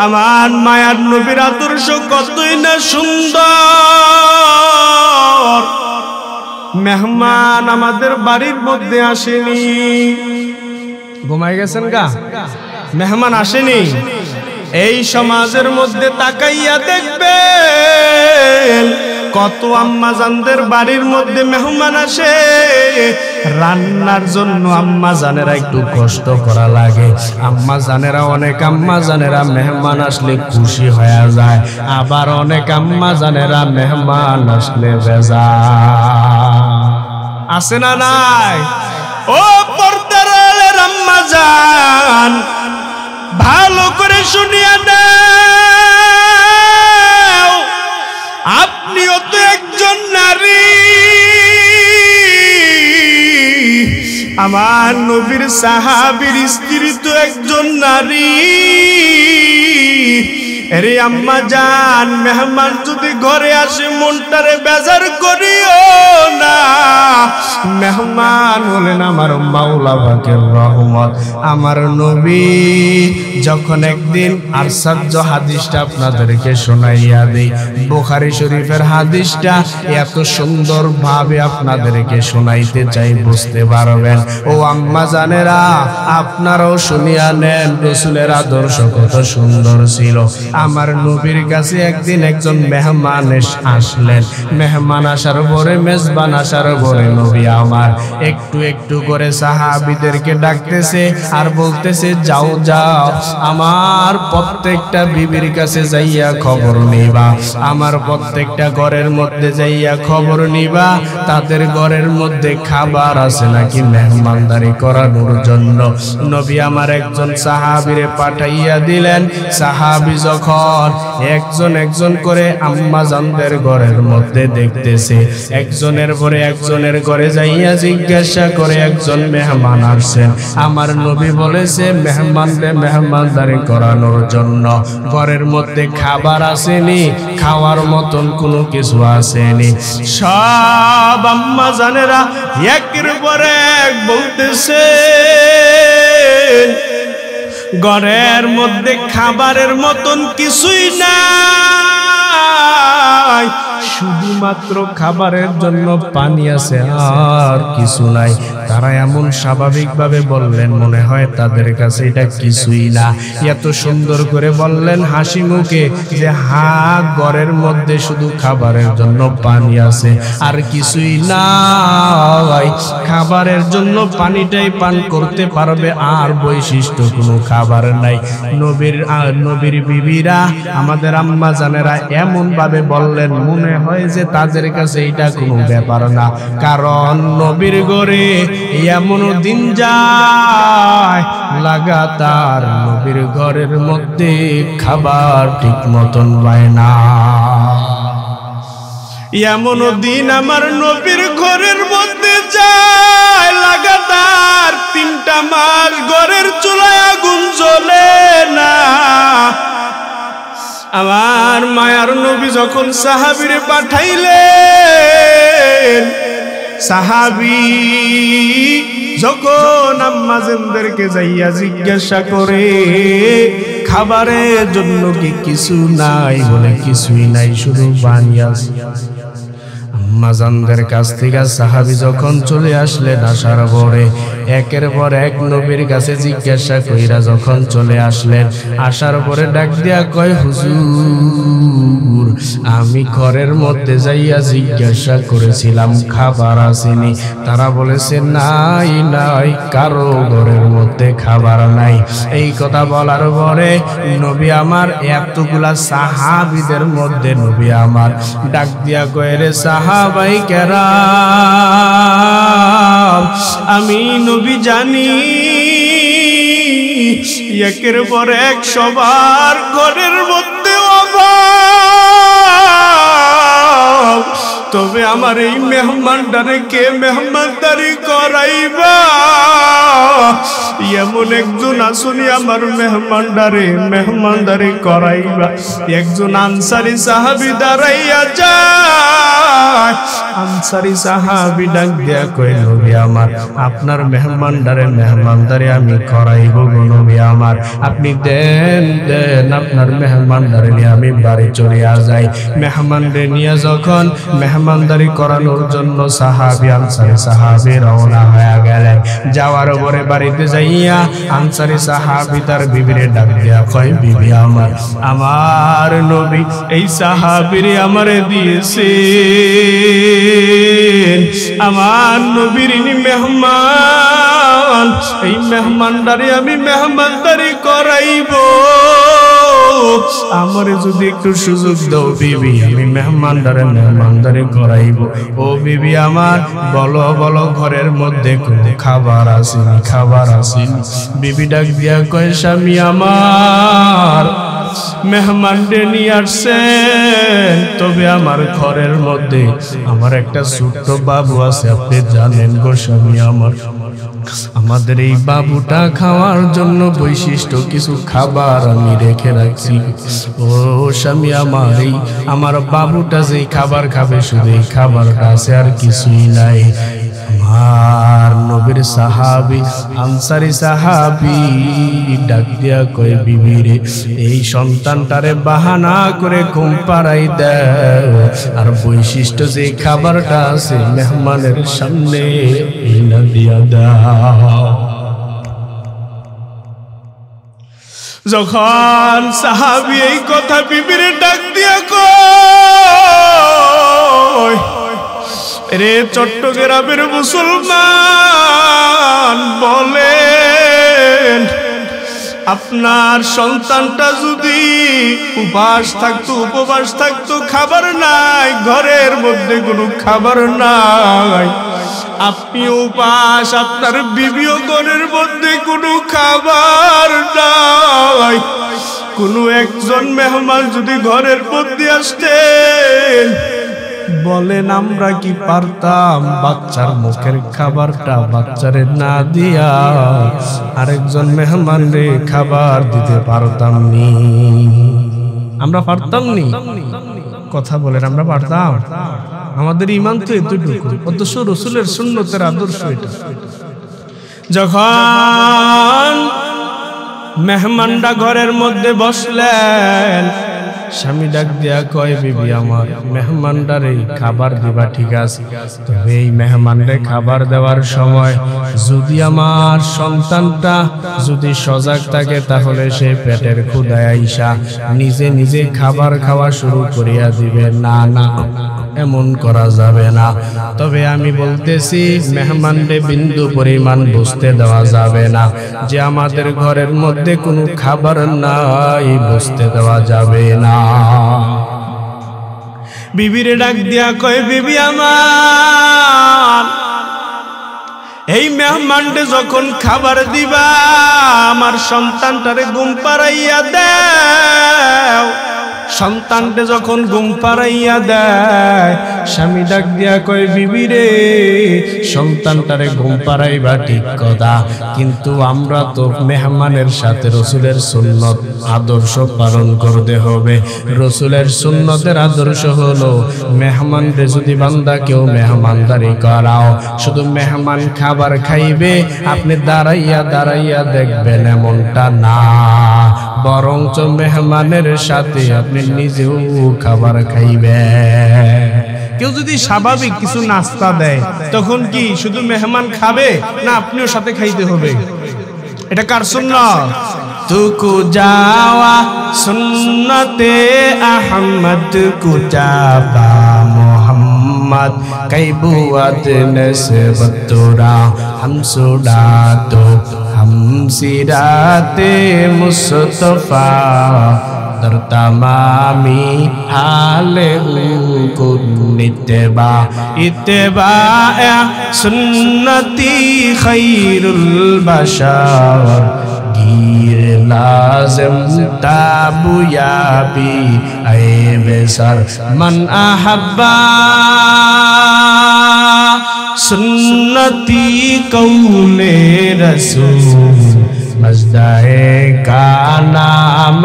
Speaker 1: আমার মায়ার নবীর আদর্শ কতই না সুন্দর। মেহমান আমাদের বাড়ির মধ্যে আসেনি, ঘুমাই গেছেন গা, মেহমান আসেনি। এই সমাজের মধ্যে তাকাইয়া দেখবেন কত আম্মাজানদের বাড়ির মধ্যে মেহমান আসে, রান্নার জন্য আম্মাজানেরা একটু কষ্ট করা লাগে। আম্মাজানেরা অনেক আম্মাজানেরা মেহমান আসলে খুশি হয়ে যায়, আবার অনেক আম্মাজানেরা মেহমান আসলে বেজার। আছে না নাই? ও পর্দার আড়ালের আম্মাজান, ভালো করে শুনিয়া নাও, আপনিও তো একজন নারী, আমার নবীর সাহাবীর স্ত্রী তো একজন নারী। আরে আম্মা জান, মেহমান যদি ঘরে আসে মনটারে বেজার করিও না। মেহমান হলেন আমার মাওলা পাকের রহমত। আমার নবী যখন একদিন আশ্চর্য হাদিসটা আপনাদেরকে শোনাইয়া দেই, বুখারী শরীফের হাদিসটা এত সুন্দর ভাবে আপনাদেরকে শোনাইতে চাই, বুঝতে পারবেন। ও আম্মা জানেরা, আপনারাও শুনিয়া নেন, রাসূলের আদর্শ কত সুন্দর ছিল। আমার নবীর কাছে একদিন একজন মেহমান আসলেন। মেহমান আসার পরে, মেজবান আসার পরে নবী আমার একটু একটু করে সাহাবীদেরকে ডাকতেছে আর বলতেছে, যাও যাও, আমার প্রত্যেকটা বিবির কাছে যাইয়া খবর নিবা, আমার প্রত্যেকটা ঘরের মধ্যে যাইয়া খবর নিবা, তাদের ঘরের মধ্যে খাবার আছে নাকি মেহমানদারি করানোর জন্য। নবী আমার একজন সাহাবীরে পাঠাইয়া দিলেন। সাহাবী যখন একজন একজন করে আম্মাজানদের ঘরের মধ্যে দেখতেছে, একজনের পরে একজনের ঘরে যাইয়া জিজ্ঞাসা করে, একজন মেহমান আসছেন, আমার নবী বলেছে মেহমানদের মেহমানদারি করানোর জন্য ঘরের মধ্যে খাবার আসেনি, খাওয়ার মতন কোনো কিছু আসেনি। সব আম্মাজানেরা একের পর এক বলতেছে, ঘরের মধ্যে খাবারের মতন কিছুই নাই, শুধুমাত্র খাবারের জন্য পানি আছে, আর কিছু নাই। তারা এমন স্বাভাবিকভাবে বললেন, মনে হয় তাদের কাছে এটা কিছুই না। এত সুন্দর করে বললেন হাসি মুখে যে, হ্যাঁ, ঘরের মধ্যে শুধু খাবারের জন্য পানি আছে, আর কিছুই নাই। খাবারের জন্য পানিটাই পান করতে পারবে, আর বৈশিষ্ট্য কোনো খাবার নাই। নবীর বিবিরা, আমাদের আম্মা জানেরা এমন ভাবে বললেন, মনে হয় যে তাদের কাছে এটা কোনো ব্যাপার না। কারণ নবীর ঘরে এমন দিন যায় লাগাতার নবীর ঘরের মধ্যে খাবার ঠিক মতন পায় না। এমন দিন আমার নবীর ঘরের মধ্যে যায় লাগাতার 3টা মাস ঘরের চুলায় আগুন জ্বলে না। আমার মায়ার নবী যখন সাহাবীরে পাঠাইলেন, সাহাবী যখন আম্মাজানদেরকে যাইয়া জিজ্ঞাসা করে, খাবারের জন্য কি কিছু নাই? বলে কিছুই নাই, শুধু পানি আছে। আম্মাজানদের কাছ থেকে সাহাবী যখন চলে আসলেন, আসার পরে একের পর এক নবীর কাছে জিজ্ঞাসা কইরা যখন চলে আসলেন, আসার পরে ডাক দিয়া কয়, হুজুর, আমি ঘরের মধ্যে যাইয়া জিজ্ঞাসা করেছিলাম খাবার আসেনি। তারা বলেছে নাই নাই, কারো ঘরের মধ্যে খাবার নাই। এই কথা বলার পরে নবী আমার এতগুলা সাহাবীদের মধ্যে নবী আমার ডাক দিয়া কয়, রে সাহাবাই কেরাম, আমি নবী জানি একের পর এক সবার ঘরের মধ্যে অভাব, তবে আমার এই মেহমানদারে কে মেহমানদারি করাইবা? এমন একজন আসুনি আমার মেহমানদারি করাইবা। একজন আনসারী সাহাবী দাঁড়াইয়া যায়। আনসারী সাহাবী ডাক দিয়া কয়, নবী আমার, আপনার মেহমানদারি আমি করাইব গো নবী আমার, আপনি দেন আপনার মেহমানদারি নিয়ে আমি বাড়ি চলে যাই। মেহমানরে নিয়ে যখন মেহমানদারি করানোর জন্য সাহাবী আনসারী সাহাবী রওনা হয়ে গেলেন। যাওয়ার পরে বাড়িতে যাইয়া আনসারী সাহাবী তার বিবিরে ডাক দিয়া কয়, বিবি আমার নবী এই সাহাবীরে আমারে দিয়েছে, আমার নবীর মেহমান, এই মেহমানদারি আমি মেহমানদারি করাইব, আমারে যদি একটু সুযোগ দাও বিবি, আমি মেহমানদারি করাইব। ও বিবি আমার, বলো বলো ঘরের মধ্যে কোনো খাবার আসেনি, খাবার আসেনি। বিবি ডাক দিয়া কয়, স্বামী আমার মেহমানদের নিয়ে আসছেন, তবে আমার ঘরের মধ্যে আমার একটা ছোট্ট বাবু আছে, আপনি জানেন গো স্বামী আমার, আমাদের এই বাবুটা খাওয়ার জন্য বৈশিষ্ট্য কিছু খাবার আমি রেখে রাখছি। ও স্বামী আমার, এই আমার বাবুটা যেই খাবার খাবে শুধু এই খাবারটা আছে, আর কিছুই নাই। আমার নবীর সাহাবী আনসারী সাহাবী ডাক দিয়া কয়, বিবি রে এই সন্তানটারে বাহানা করে ঘুম পাড়াই দাও, আর বৈশিষ্ট্য যে খাবারটা আছে মেহমানের সামনে এনে দিয়া দাও। যখন সাহাবী এই কথা বিবিরে ডাক দিয়া কয়, রে চট্টগ্রামের মুসলমান বলেন, আপনার সন্তানটা যদি উপবাস থাকতো, খাবার নাই, ঘরের মধ্যে কোনো খাবার নাই, আপনি উপাস, আপনার বিবিও ঘরের মধ্যে কোনো খাবার নাই, কোনো একজন মেহমান যদি ঘরের মধ্যে আসতেন, বলেন আমরা কি পারতাম বাচ্চার মুখের খাবারটা বাচ্চারে না দিয়া আরেকজন মেহমানরে খাবার দিতে পারতাম নি? আমরা পারতাম নি? কথা বলেন, আমরা পারতাম? আমাদের ঈমান তো এতটুকু, অথচ রাসূলের সুন্নতের আদর্শ এটা। যখন মেহমানরা ঘরের মধ্যে বসলেন, স্বামী ডাক দিয়া কয়, বিবি আমার মেহমানদারে খাবার দিবা ঠিক আছে, তবে এই মেহমানরে খাবার দেওয়ার সময় যদি আমার সন্তানটা যদি সজাগ থাকে, তাহলে সে পেটের ক্ষুধায় আইসা নিজে নিজে খাবার খাওয়া শুরু করিয়া দিবে। না না, এমন করা যাবে না। তবে আমি বলতেছি মেহমানরে বিন্দু পরিমাণ বুঝতে দেওয়া যাবে না যে আমাদের ঘরের মধ্যে কোনো খাবার নাই, বুঝতে দেওয়া যাবে না। বিবিরে ডাক দিয়া কয়, বিবি আমার এই মেহমানরে যখন খাবার দিবা, আমার সন্তানটারে ঘুম পাড়াইয়া দাও। সন্তানকে যখন ঘুম পাড়াইয়া দেয়, স্বামী ডাক দিয়া কয়, বিবি রে সন্তানটারে ঘুম পাড়াইবা ঠিক কথা, কিন্তু আমরা তো মেহমানের সাথে রাসূলের সুন্নত আদর্শ পালন করতে হবে। রাসূলের সুন্নতের আদর্শ হলো মেহমানরে যদি বান্দা কেউ মেহমানদারি করাও, শুধু মেহমান খাবার খাইবে, আপনি দাঁড়াইয়া দাঁড়াইয়া দেখবেন এমনটা না, বরঞ্চ মেহমানের সাথে আপনি নিজেও খাবার খাইবেন। কেউ যদি স্বাভাবিক কিছু নাস্তা দেয়, তখন কি শুধু মেহমান খাবে না আপনিও সাথে খাইতে হবে? এটা কার সুন্নাত? তুকু যাওয়া সুন্নতে আহমদ কুজাবা মোহাম্মদ কাইবুয়াত নসবতুরা হামসুডা তো হামসিরাতে মুস্তফা در تمامی حال کو اتباع سنتی خیر البشر گیر لازم تابو یابی اے بسر من احبا سنتی قول رسول مزدائے کا نام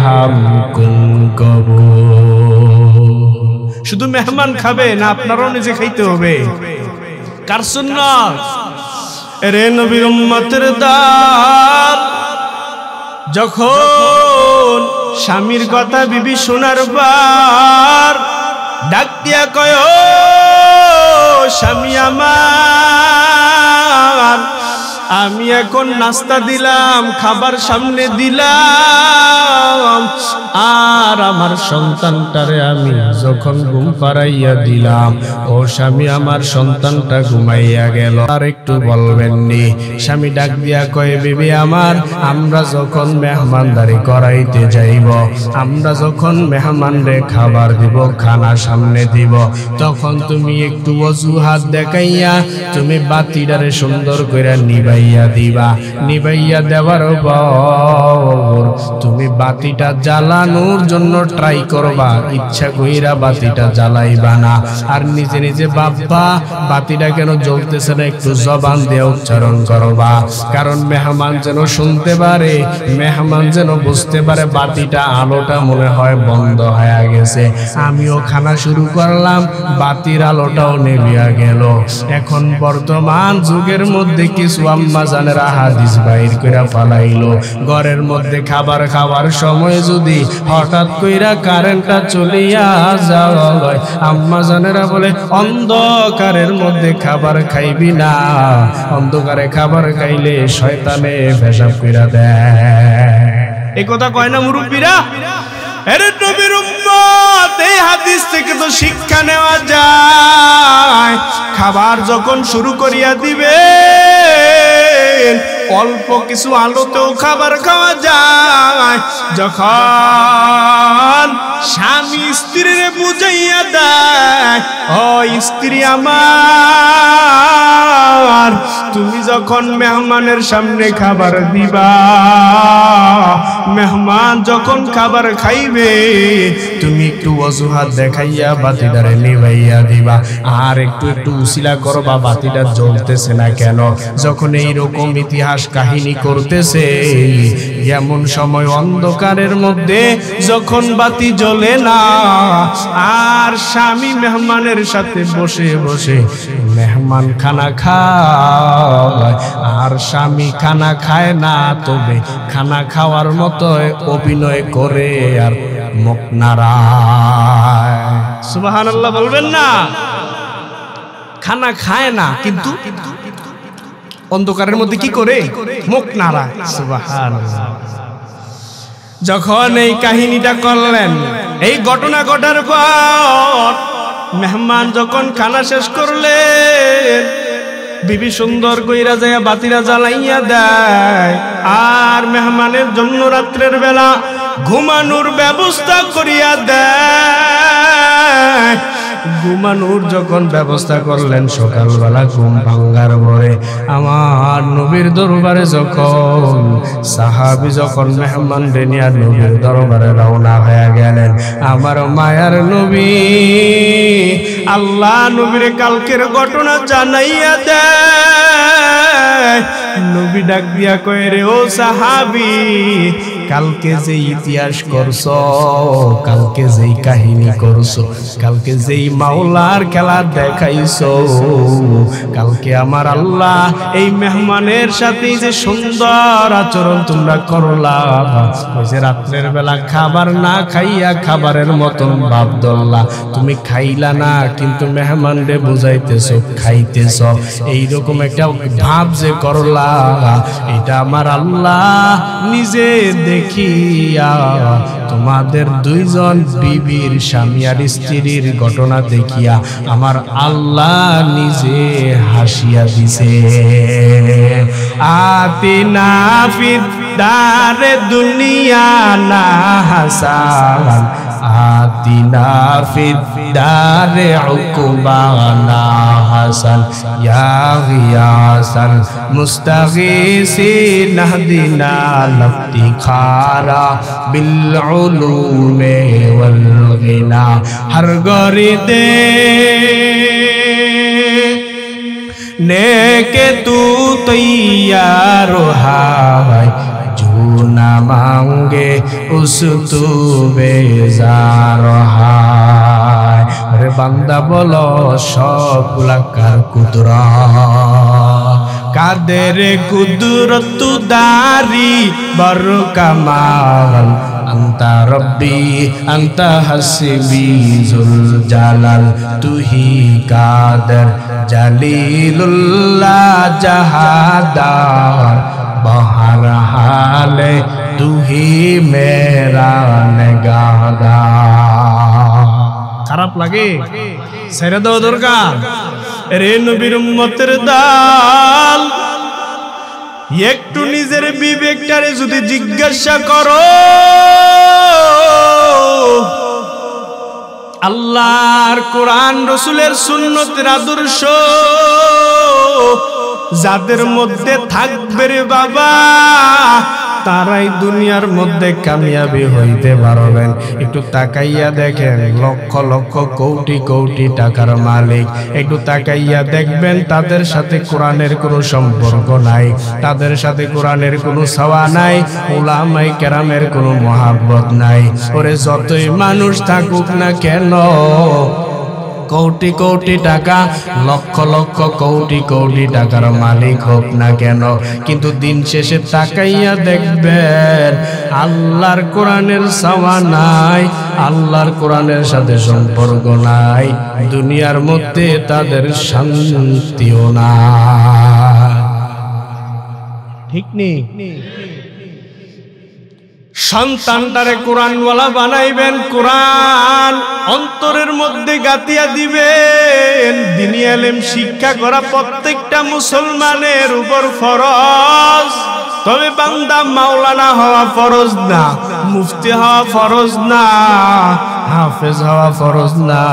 Speaker 1: ہم کن کبو। শুধু মেহমান খাবে না আপনারাও নিজে খাইতে হবে? কার সুন্নাত? রে নবীর উম্মতের দাল। যখন স্বামীর কথা বিবি শোনার পর ডাক দিয়া কয় ও স্বামী আমার, আমি এখন নাস্তা দিলাম, খাবার সামনে দিলাম, আর আমার সন্তানটারে আমি যখন ঘুম পাড়াইয়া দিলাম, ও স্বামী আমার সন্তানটা ঘুমাইয়া গেল, আর একটু বলবেননি? স্বামী ডাক দিয়া কয় বিবি আমার, আমরা যখন মেহমানদারি করাইতে যাইব, আমরা যখন মেহমানরে খাবার দিব, খানা সামনে দিব, তখন তুমি একটু অজুহাত দেখাইয়া তুমি বাতিটারে সুন্দর করে নিবাইয়া দিবা। নিবাইয়া দেওয়ার পর তুমি বাতিটা জ্বালানোর জন্য ট্রাই করবা, ইচ্ছা কইরা বাতিটা জ্বালাইবা না। আর নিজে নিজে বাপ্পা বাতিটা কেন জ্বলতেছে না একটু জবান দিয়ে উচ্চারণ করবা, কারণ মেহমান যেন শুনতে পারে, মেহমান যেন বুঝতে পারে বাতিটা আলোটা মনে হয় বন্ধ হয়ে গেছে। আমিও খানা শুরু করলাম, বাতির আলোটাও নেভিয়া গেল। এখন বর্তমান যুগের মধ্যে কিছু আম্মা জানেরা হাদিস বাইর কইরা ফালাইলো, ঘরের মধ্যে খাবার খাওয়ার সময় যদি হঠাৎ কইরা কারেন্টটা চলিয়া যায়, আম্মা জানেরা বলে অন্ধকারের মধ্যে খাবার খাইবি না, অন্ধকারে খাবার খাইলে শয়তানে পেশাব কইরা দেয়। এই কথা কয় না মুরব্বীরা? আরে নবীর উম্মত, এই হাদিস থেকে তো শিক্ষা নেওয়া যায়, খাবার যখন শুরু করিয়া দিবে অল্প কিছু আলোতেও খাবার খাওয়া যায়। যখন স্বামী স্ত্রীরে বুঝাইয়া দেয়, ও স্ত্রী আমার, তুমি যখন মেহমানের সামনে খাবার দিবা, মেহমান যখন খাবার খাইবে, তুমি একটু অজুহাত দেখাইয়া বাতিটারে নিভাইয়া দিবা, আর একটু একটু উসিলা করবা বাতিটা জ্বলতেছে না কেন। যখন এইরকম ইতিহাস কাহিনী করতেছে, এমন সময় অন্ধকারের মধ্যে যখন বাতি জ্বলে না, আর স্বামী মেহমানের সাথে বসে বসে মেহমান খানা খায়, আর স্বামী খানা খায় না, তবে খানা খাওয়ার মতো অভিনয় করে আর মুখ নাড়ায়। সুবহানাল্লাহ বলবেন না? খানা খায় না কিন্তু অন্ধকারের মধ্যে কি করে? মুখ নাড়ায়। সুবহানাল্লাহ। যখন এই কাহিনীটা করলেন, এই ঘটনা ঘটার পর মেহমান যখন খানা শেষ করলেন, বিবি সুন্দর কইরা যায় বাতিরা জ্বালাইয়া দেয়, আর মেহমানের জন্য রাত্রের বেলা ঘুমানোর ব্যবস্থা করিয়া দেয়। ঘুমানোর যখন ব্যবস্থা করলেন, সকালবেলা ঘুম ভাঙ্গার পরে আমার নবীর দরবারে যখন সাহাবী যখন মেহমান নিয়ে নবীর দরবারে রওনা হয়ে গেলেন, আমার মায়ার নবী আল্লাহ নবীর কালকের ঘটনা জানাইয়া দেয়। নবী ডাক দিয়া কয়, রে ও সাহাবী, কালকে যে ইতিহাস করছো, কালকে যেই কাহিনী করছো, কালকে যেই মাওলার খেলা দেখাইছো, কালকে আমার আল্লাহ এই মেহমানের সাথে যে সুন্দর আচরণ তোমরা করলা, ওই যে রাত্রের বেলা খাবার না খাইয়া খাবারের মতন ভাব ধরলা, তুমি খাইলা না কিন্তু মেহমানরে বুঝাইতেছো খাইতেছ, এইরকম একটা ভাব যে করলা, এটা আমার আল্লাহ নিজে দেখিয়া তোমাদের দুইজন বিবির স্বামী আর স্ত্রীর ঘটনা দেখিয়া আমার আল্লাহ নিজে হাসিয়া দিছে। আতিনা ফিদ দারে দুনিয়া না হাসান, আতিনা ফিদ দারে উকুবানা হাসান, ইয়া গিয়াসাল মুস্তাগীসিন নাহদিনা লফতিখারা বিল উলুমে ওয়াল গিনা। হর গরিদে নেকে তু তৈয়ার হায়, जो ना मांगे उस तू बेजार हाय। अरे बंदा बोलो सबला कार कुदरत, कादेर कुदरत दारी बर कमाल, আন্তা রব্বি আন্তা হাসবি জুল জালাল তুহি কাদের জালিলুল্লাহ জাহাদার বহর হালে তুহি মেরা নেগাহদার। খারাপ লাগে? ছেড়ে দাও দরকার। রে নবীর উম্মতের দাল, একটু নিজের বিবেকটারে যদি জিজ্ঞাসা করো, আল্লাহর কোরআন রসুলের সুন্নতের আদর্শ যাদের মধ্যে থাকবে রে বাবা, তারাই দুনিয়ার মধ্যে কামিয়াবি হইতে পারবেন। একটু তাকাইয়া দেখেন, লক্ষ লক্ষ কোটি কোটি টাকার মালিক, একটু তাকাইয়া দেখবেন তাদের সাথে কোরআনের কোনো সম্পর্ক নাই, তাদের সাথে কোরআনের কোনো ছায়া নাই, উলামায়ে কেরামের কোনো মহাব্বত নাই। ওরে যতই মানুষ থাকুক না কেন, কোটি কোটি টাকা, লক্ষ লক্ষ কোটি কোটি টাকার মালিক হোক না কেন, কিন্তু দিন শেষে তাকাইয়া দেখবেন আল্লাহর কোরআনের ছায়া নাই, আল্লাহর কোরআনের সাথে সম্পর্ক নাই, দুনিয়ার মধ্যে তাদের শান্তিও নাই। ঠিক নেই? সন্তানটারে কোরআনওয়ালা বানাইবেন, কোরআন অন্তরের মধ্যে গাতিয়া দিবেন। দ্বীনি ইলম শিক্ষা করা প্রত্যেকটা মুসলমানের উপর ফরজ। তবে বান্দা মাওলানা হওয়া ফরজ না, মুফতি হওয়া ফরজ না, হাফেজ হওয়া ফরজ না,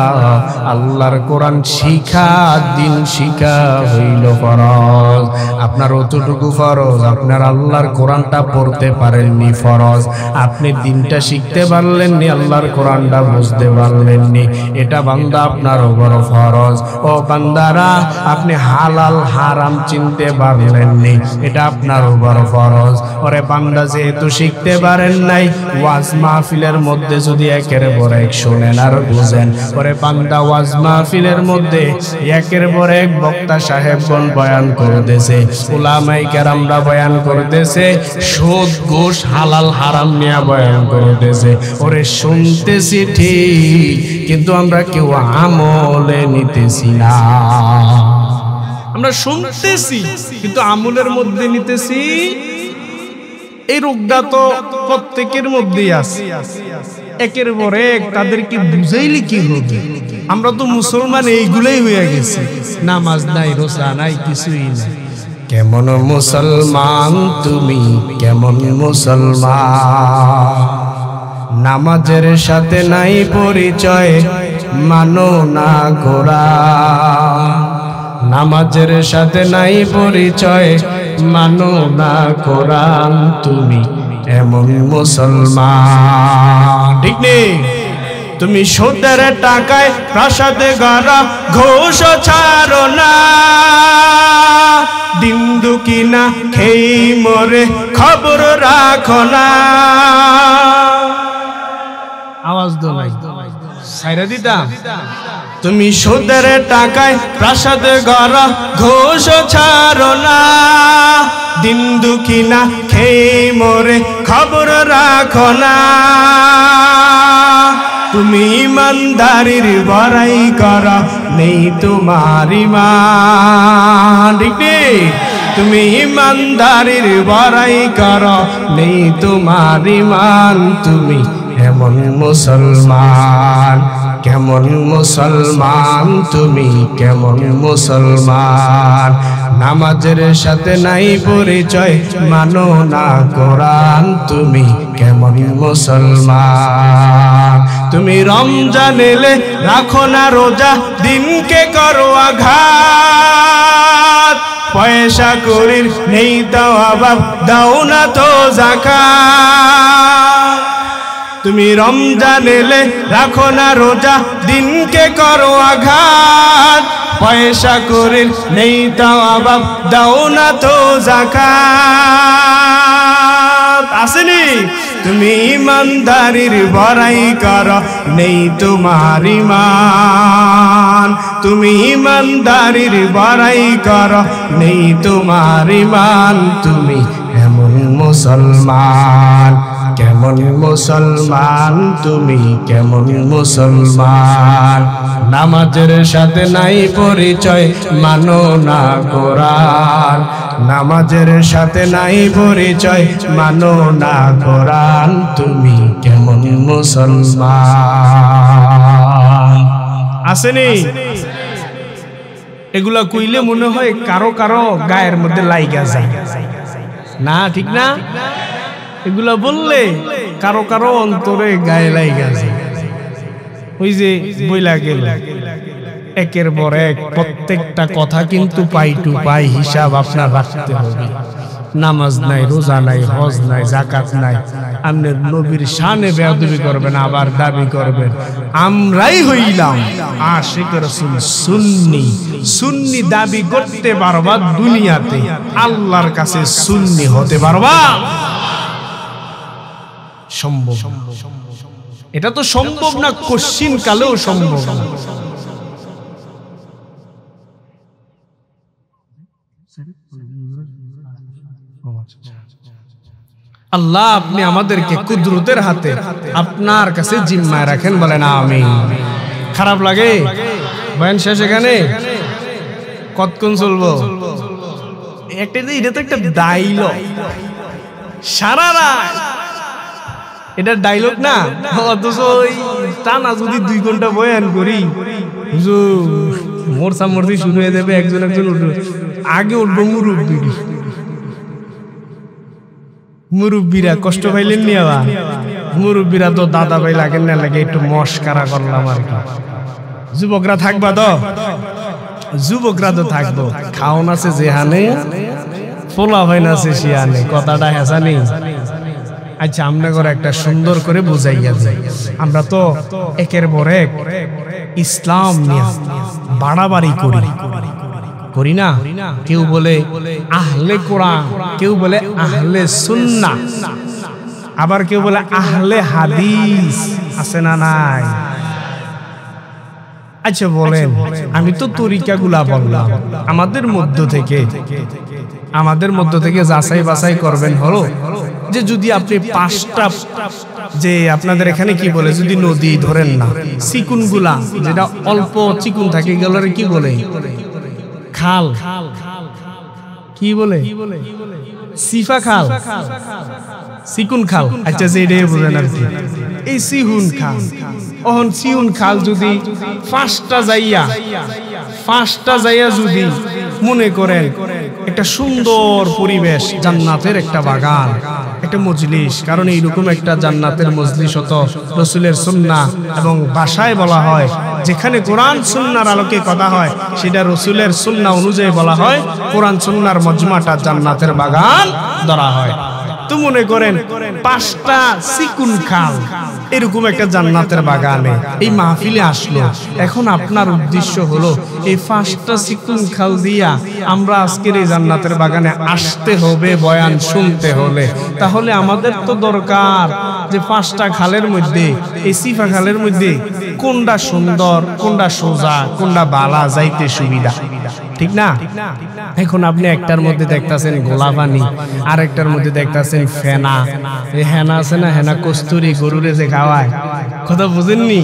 Speaker 1: আল্লাহর কোরআন শিখা, দিন শিখা হইল ফরজ। আপনার অতটুকু ফরজ, আপনার আল্লাহর কোরআনটা পড়তে পারেননি ফরজ, আপনি দিনটা শিখতে পারলেননি, আল্লাহর কোরআনটা বুঝতে পারলেননি, এটা বান্দা আপনার বড় ফরজ। ও বান্দারা, আপনি হালাল হারাম চিনতে পারলেননি, এটা আপনার বড় ফরজ। ওরে বান্দা, যেহেতু শিখতে পারেন নাই, ওয়াজ মাহফিলের মধ্যে যদি একের পর এক শোনেন আর বুঝেন, ওরে বান্দা, ওয়াজ মাহফিলের মধ্যে একের পর এক বক্তা সাহেবগণ বয়ান করতেছে, উলামায়ে কেরামরা বয়ান করতেছে, সুদ ঘুষ হালাল হারাম নিয়ে বয়ান করতেছে। ওরে শুনতেছি ঠিক, কিন্তু আমরা কেউ আমলে নিতেছি না। আমরা শুনতেছি কিন্তু আমলের মধ্যে নিতেছি, এই রোগটা তো প্রত্যেকের মধ্যেই আছে। একের পর এক তাদেরকে বুঝাইলে কি হবে? আমরা তো মুসলমান এইগুলাই হয়ে গেছি, নামাজ নাই, রোজা নাই, কিছুই নাই। কেমন মুসলমান তুমি, কেমন মুসলমান, নামাজের সাথে নাই পরিচয়, মানো না কোরআন। নামাজের সাথে নাই পরিচয়, মানো না কোরআন, তুমি এমন মুসলমান। ঠিক নেই? তুমি সুদের টাকায় প্রাসাদে গড়া ঘোষ ছাড়ো না, দিন দুকিনা খেয়ে মরে খবর রাখো না। আওয়াজ দো নাই, সাইরা দিতাম। তুমি সুদের টাকায় প্রাসাদে গড়া ঘোষ ছাড়ো না, দিন দুকিনা খেয়ে মরে খবর রাখো না। তুমি ইমানদারির বড়াই করো, নেই তোমার ঈমান। ঠিক নেই? তুমি ইমানদারির বড়াই করো, নেই তোমার ঈমান, তুমি এমন মুসলমান, কেমন মুসলমান তুমি, কেমন মুসলমান, নামাজের সাথে নাই পরিচয়, মানো না কোরআন, তুমি কেমন মুসলমান। তুমি রমজান এলে রাখো না রোজা, দিনকে করো আঘাত, পয়সা করির নেই দাও অভাব, দাও না তো যাকাত। তুমি রমজান এলে রাখো না রোজা, দিনকে করো আঘাত, পয়সা করির নেই দাও অভাব, দাও না তো যাকাত। আসেনি? তুমি ইমানদারির বড়াই করো, নেই তোমার ঈমান। তুমি ইমানদারির বড়াই করো, নেই তোমার ঈমান, তুমি এমন মুসলমান, কেমন মুসলমান তুমি, কেমন মুসলমান? নামাজের সাথে নাই পরিচয়, মানো না কোরআন। নামাজের সাথে নাই পরিচয়, মানো না কোরআন। তুমি কেমন মুসলমান? আসেনি? এগুলা কইলে মনে হয় কারো কারো গায়ের মধ্যে লাইগা যায় না, ঠিক না? এগুলা বললে কারো কারো অন্তরে গায়ে লাইগা যায়। ওই যে বইলা গেল একের পর এক প্রত্যেকটা কথা কিন্তু পাই টু পাই হিসাব আপনার রাখতে হবে। নামাজ নাই, রোজা নাই, হজ নাই, যাকাত নাই, আপনি নবীর শানে বেয়াদবি করবেন, আবার দাবি করবেন আমরাই হইলাম আশিক রাসূল সুন্নি। সুন্নি দাবি করতে পারবা দুনিয়াতে, আল্লাহর কাছে সুন্নি হতে পারবা সম্ভব? এটা তো সম্ভব না, কশিন কালেও সম্ভব না। আল্লাহ আপনি আমাদেরকে কুদরতের হাতে আপনার কাছে জিম্মায় রাখেন, বলেন আমিন। খারাপ লাগে বয়ান শেষ এখানে? কতক্ষণ চলবো? এটা তো একটা ডায়লগ, সারা রাত এটা ডায়লগ না, অথচ টানা যদি 2 ঘন্টা বয়ান করি মোরসা মর্জি শুরু হয়ে যাবে। একজন একজন আগে উঠবো মুরব্বীরা কষ্ট পাইলেন নি? আবার মুরব্বীরা তো দাদা ভাই লাগেন না, লাগে একটু মস্কারা করলাম আর কি। যুবকরা থাকবা তো? যুবকরা তো থাকবো। খাওন আছে যেহানে, ফোলা হয় না সে শিয়ানে, কথাটা হেসা নেই। আচ্ছা আমরা করে একটা সুন্দর করে বুঝাইয়া যাই। আমরা তো একের পর এক ইসলাম নিয়ে বাড়াবাড়ি করি না? কেউ বলে আহলে কোরআন, কেউ বলে আহলে সুন্নাহ, আবার কেউ বলে আহলে হাদিস। আছে না নাই? আচ্ছা বলেন, আমি তো তরিকাগুলা বললাম, আমাদের মধ্য থেকে যাচাই বাছাই করবেন হলো যে যদি আপনি 5টা, যে আপনাদের এখানে কি বলে, যদি নদী ধরেন না, চিকুনগুলা যেটা অল্প চিকুন থাকে গেলারে কি বলে? খাল। কি বলে? সিফা খাল, চিকুন খাল। আচ্ছা যেটাই বোঝেন আর কি, এই সিহুন খাল। অহন সিহুন খাল যদি 5টা যাইয়া যদি মনে করেন একটা সুন্দর পরিবেশ, জান্নাতের একটা বাগান, একটা মজলিস, কারণ এইরকম একটা জান্নাতের মজলিস হতো রাসূলের সুন্নাহ এবং ভাষায় বলা হয় যেখানে কোরআন সুন্নাহর আলোকে কথা হয় সেটা রাসূলের সুন্নাহ অনুযায়ী বলা হয়, কোরআন সুন্নাহর মজমাটা জান্নাতের বাগান ধরা হয়। তো মনে করেন 5টা চিকুন খাল এরকম একটা জান্নাতের বাগানে এই মাহফিলে আসলো। এখন আপনার উদ্দেশ্য হলো এই 5টা চিকুন খাল দিয়া আমরা আজকের এই জান্নাতের বাগানে আসতে হবে বয়ান শুনতে হলে। তাহলে আমাদের তো দরকার যে 5টা খালের মধ্যে, এই সিফা খালের মধ্যে কোনটা সুন্দর, কোনটা সোজা, কোনটা বালা, যাইতে সুবিধা, ঠিক না? এখন আপনি একটার মধ্যে দেখতেছেন গোলাপানি, আর একটার মধ্যে দেখতেছেন ফেনা। এই হেনা আছে না, হেনা কস্তুরি গরুরে যে খাওয়ায়, কথা বুঝেননি?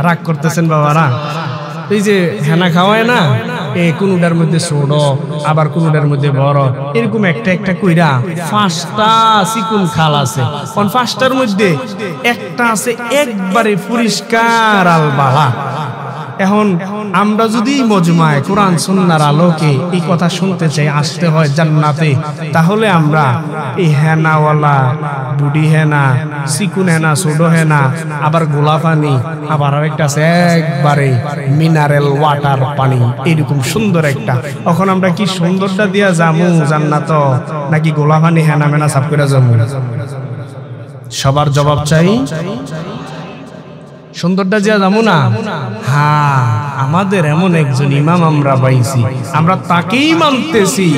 Speaker 1: রাগ করতেছেন বাবারা? এই যে হেনা খাওয়ায় না, কোনটার মধ্যে ছোট, আবার কোনটার মধ্যে বড়, এরকম একটা কইরা 5টা চিকুন খাল আছে। 5টার মধ্যে একটা আছে একবারে পরিষ্কার আল বালা। এখন আমরা যদি মজমায় কোরআন সুন্নাহর আলোকে এই কথা শুনতে চাই, আসতে হয় জান্নাতে, তাহলে আমরা এই হেনাওয়ালা, বুড়ি হেনা, চিকুন হেনা, ছোট হেনা, আবার গোলা পানি, আবার আরেকটা আছে একবারে মিনারেল ওয়াটার পানি, এরকম সুন্দর একটা। এখন আমরা কি সুন্দরটা দিয়া যামু জান্নাত, নাকি গোলা পানি হেনা মেনা সাফ করে যামু? সবার জবাব চাই। সুন্দরটা যা যাবো না? হ্যাঁ, আমাদের এমন একজন ইমাম আমরা পাইছি, আমরা তাকেই মানতেছি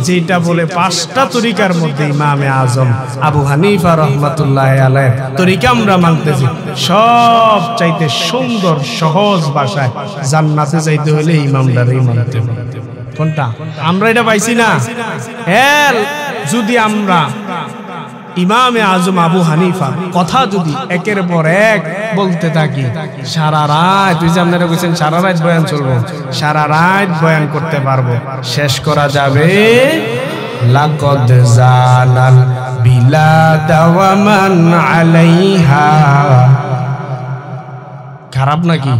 Speaker 1: যেটা বলে 5টা তরিকার মধ্যে ইমামে আজম আবু হানিফা রাহমাতুল্লাহি আলাইহি তরিকা আমরা মানতেছি। সব চাইতে সুন্দর সহজ ভাষায় জান্নাতে যাইতে হলে ইমামদারই মানতে হবে। কোনটা? আমরা এটা পাইছি না। যদি আমরা ইমামে আজম আবু হানিফা কথা যদি একের পর এক বলতে থাকি সারা রাত, তুই যে আপনারা বলছেন সারা রাত বয়ান চলবো, সারা রাত বয়ান করতে পারবো, শেষ করা যাবে। লাকাদ জালাল বিলাদ ওয়া মান আলাইহা, খারাপ নাকি?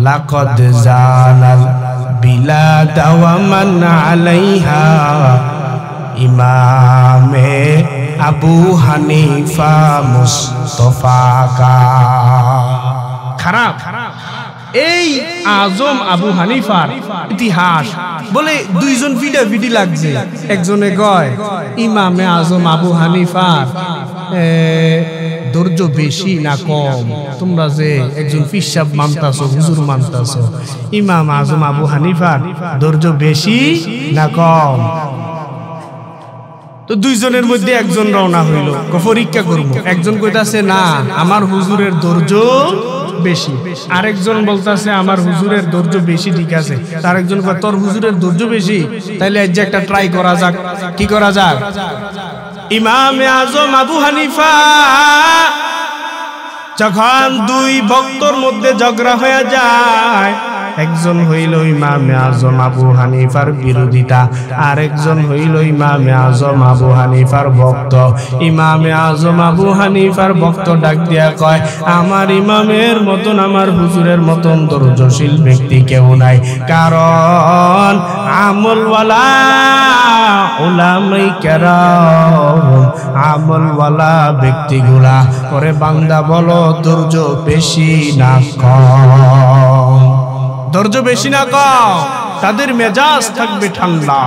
Speaker 1: লাকাদ জালাল বিলাদ ওয়া মান আলাইহা ইমামে আবু হানিফা মুস্তাফা কা। খারাপ। এই আজম আবু হানিফার ইতিহাস বলে দুইজন ভিডি লাগছে। একজনে কয় ইমামে আজম আবু হানিফার ধৈর্য বেশি না কম? তোমরা যে একজন পিসাব মানতাছো, হুজুর মানতাছো, ইমাম আজম আবু হানিফার ধৈর্য বেশি না কম? তো দুইজনের মধ্যে একজন রওনা হইল, পরীক্ষা করবো। একজন কইতাছে না আমার হুজুরের ধৈর্য বেশি, আরেকজন বলতাছে আমার হুজুরের ধৈর্য বেশি, ঠিক আছে। আরেকজন কয় তোর হুজুরের ধৈর্য বেশি, তাইলে আজ একটা ট্রাই করা যাক। কি করা যাক? ইমামে আজম আবু হানিফা যখন দুই ভক্তর মধ্যে ঝগড়া হয়ে যায়, একজন হইল ইমামে আজম আবু হানিফার বিরোধিতা, আরেকজন হইল ইমামে আজম আবু হানিফার ভক্ত। ইমামে আজম আবু হানিফার ভক্ত ডাক দিয়া কয় আমার ইমামের মতন, আমার হুজুরের মতন ধৈর্যশীল ব্যক্তি কেউ নাই, কারণ আমলওয়ালা উলামায়ে কেরাম, আমলওয়ালা ব্যক্তিগুলা করে বান্দা বলো ধৈর্য বেশি না কম? ধৈর্য বেশি না কম? তাদের মেজাজ থাকবে ঠান্ডা।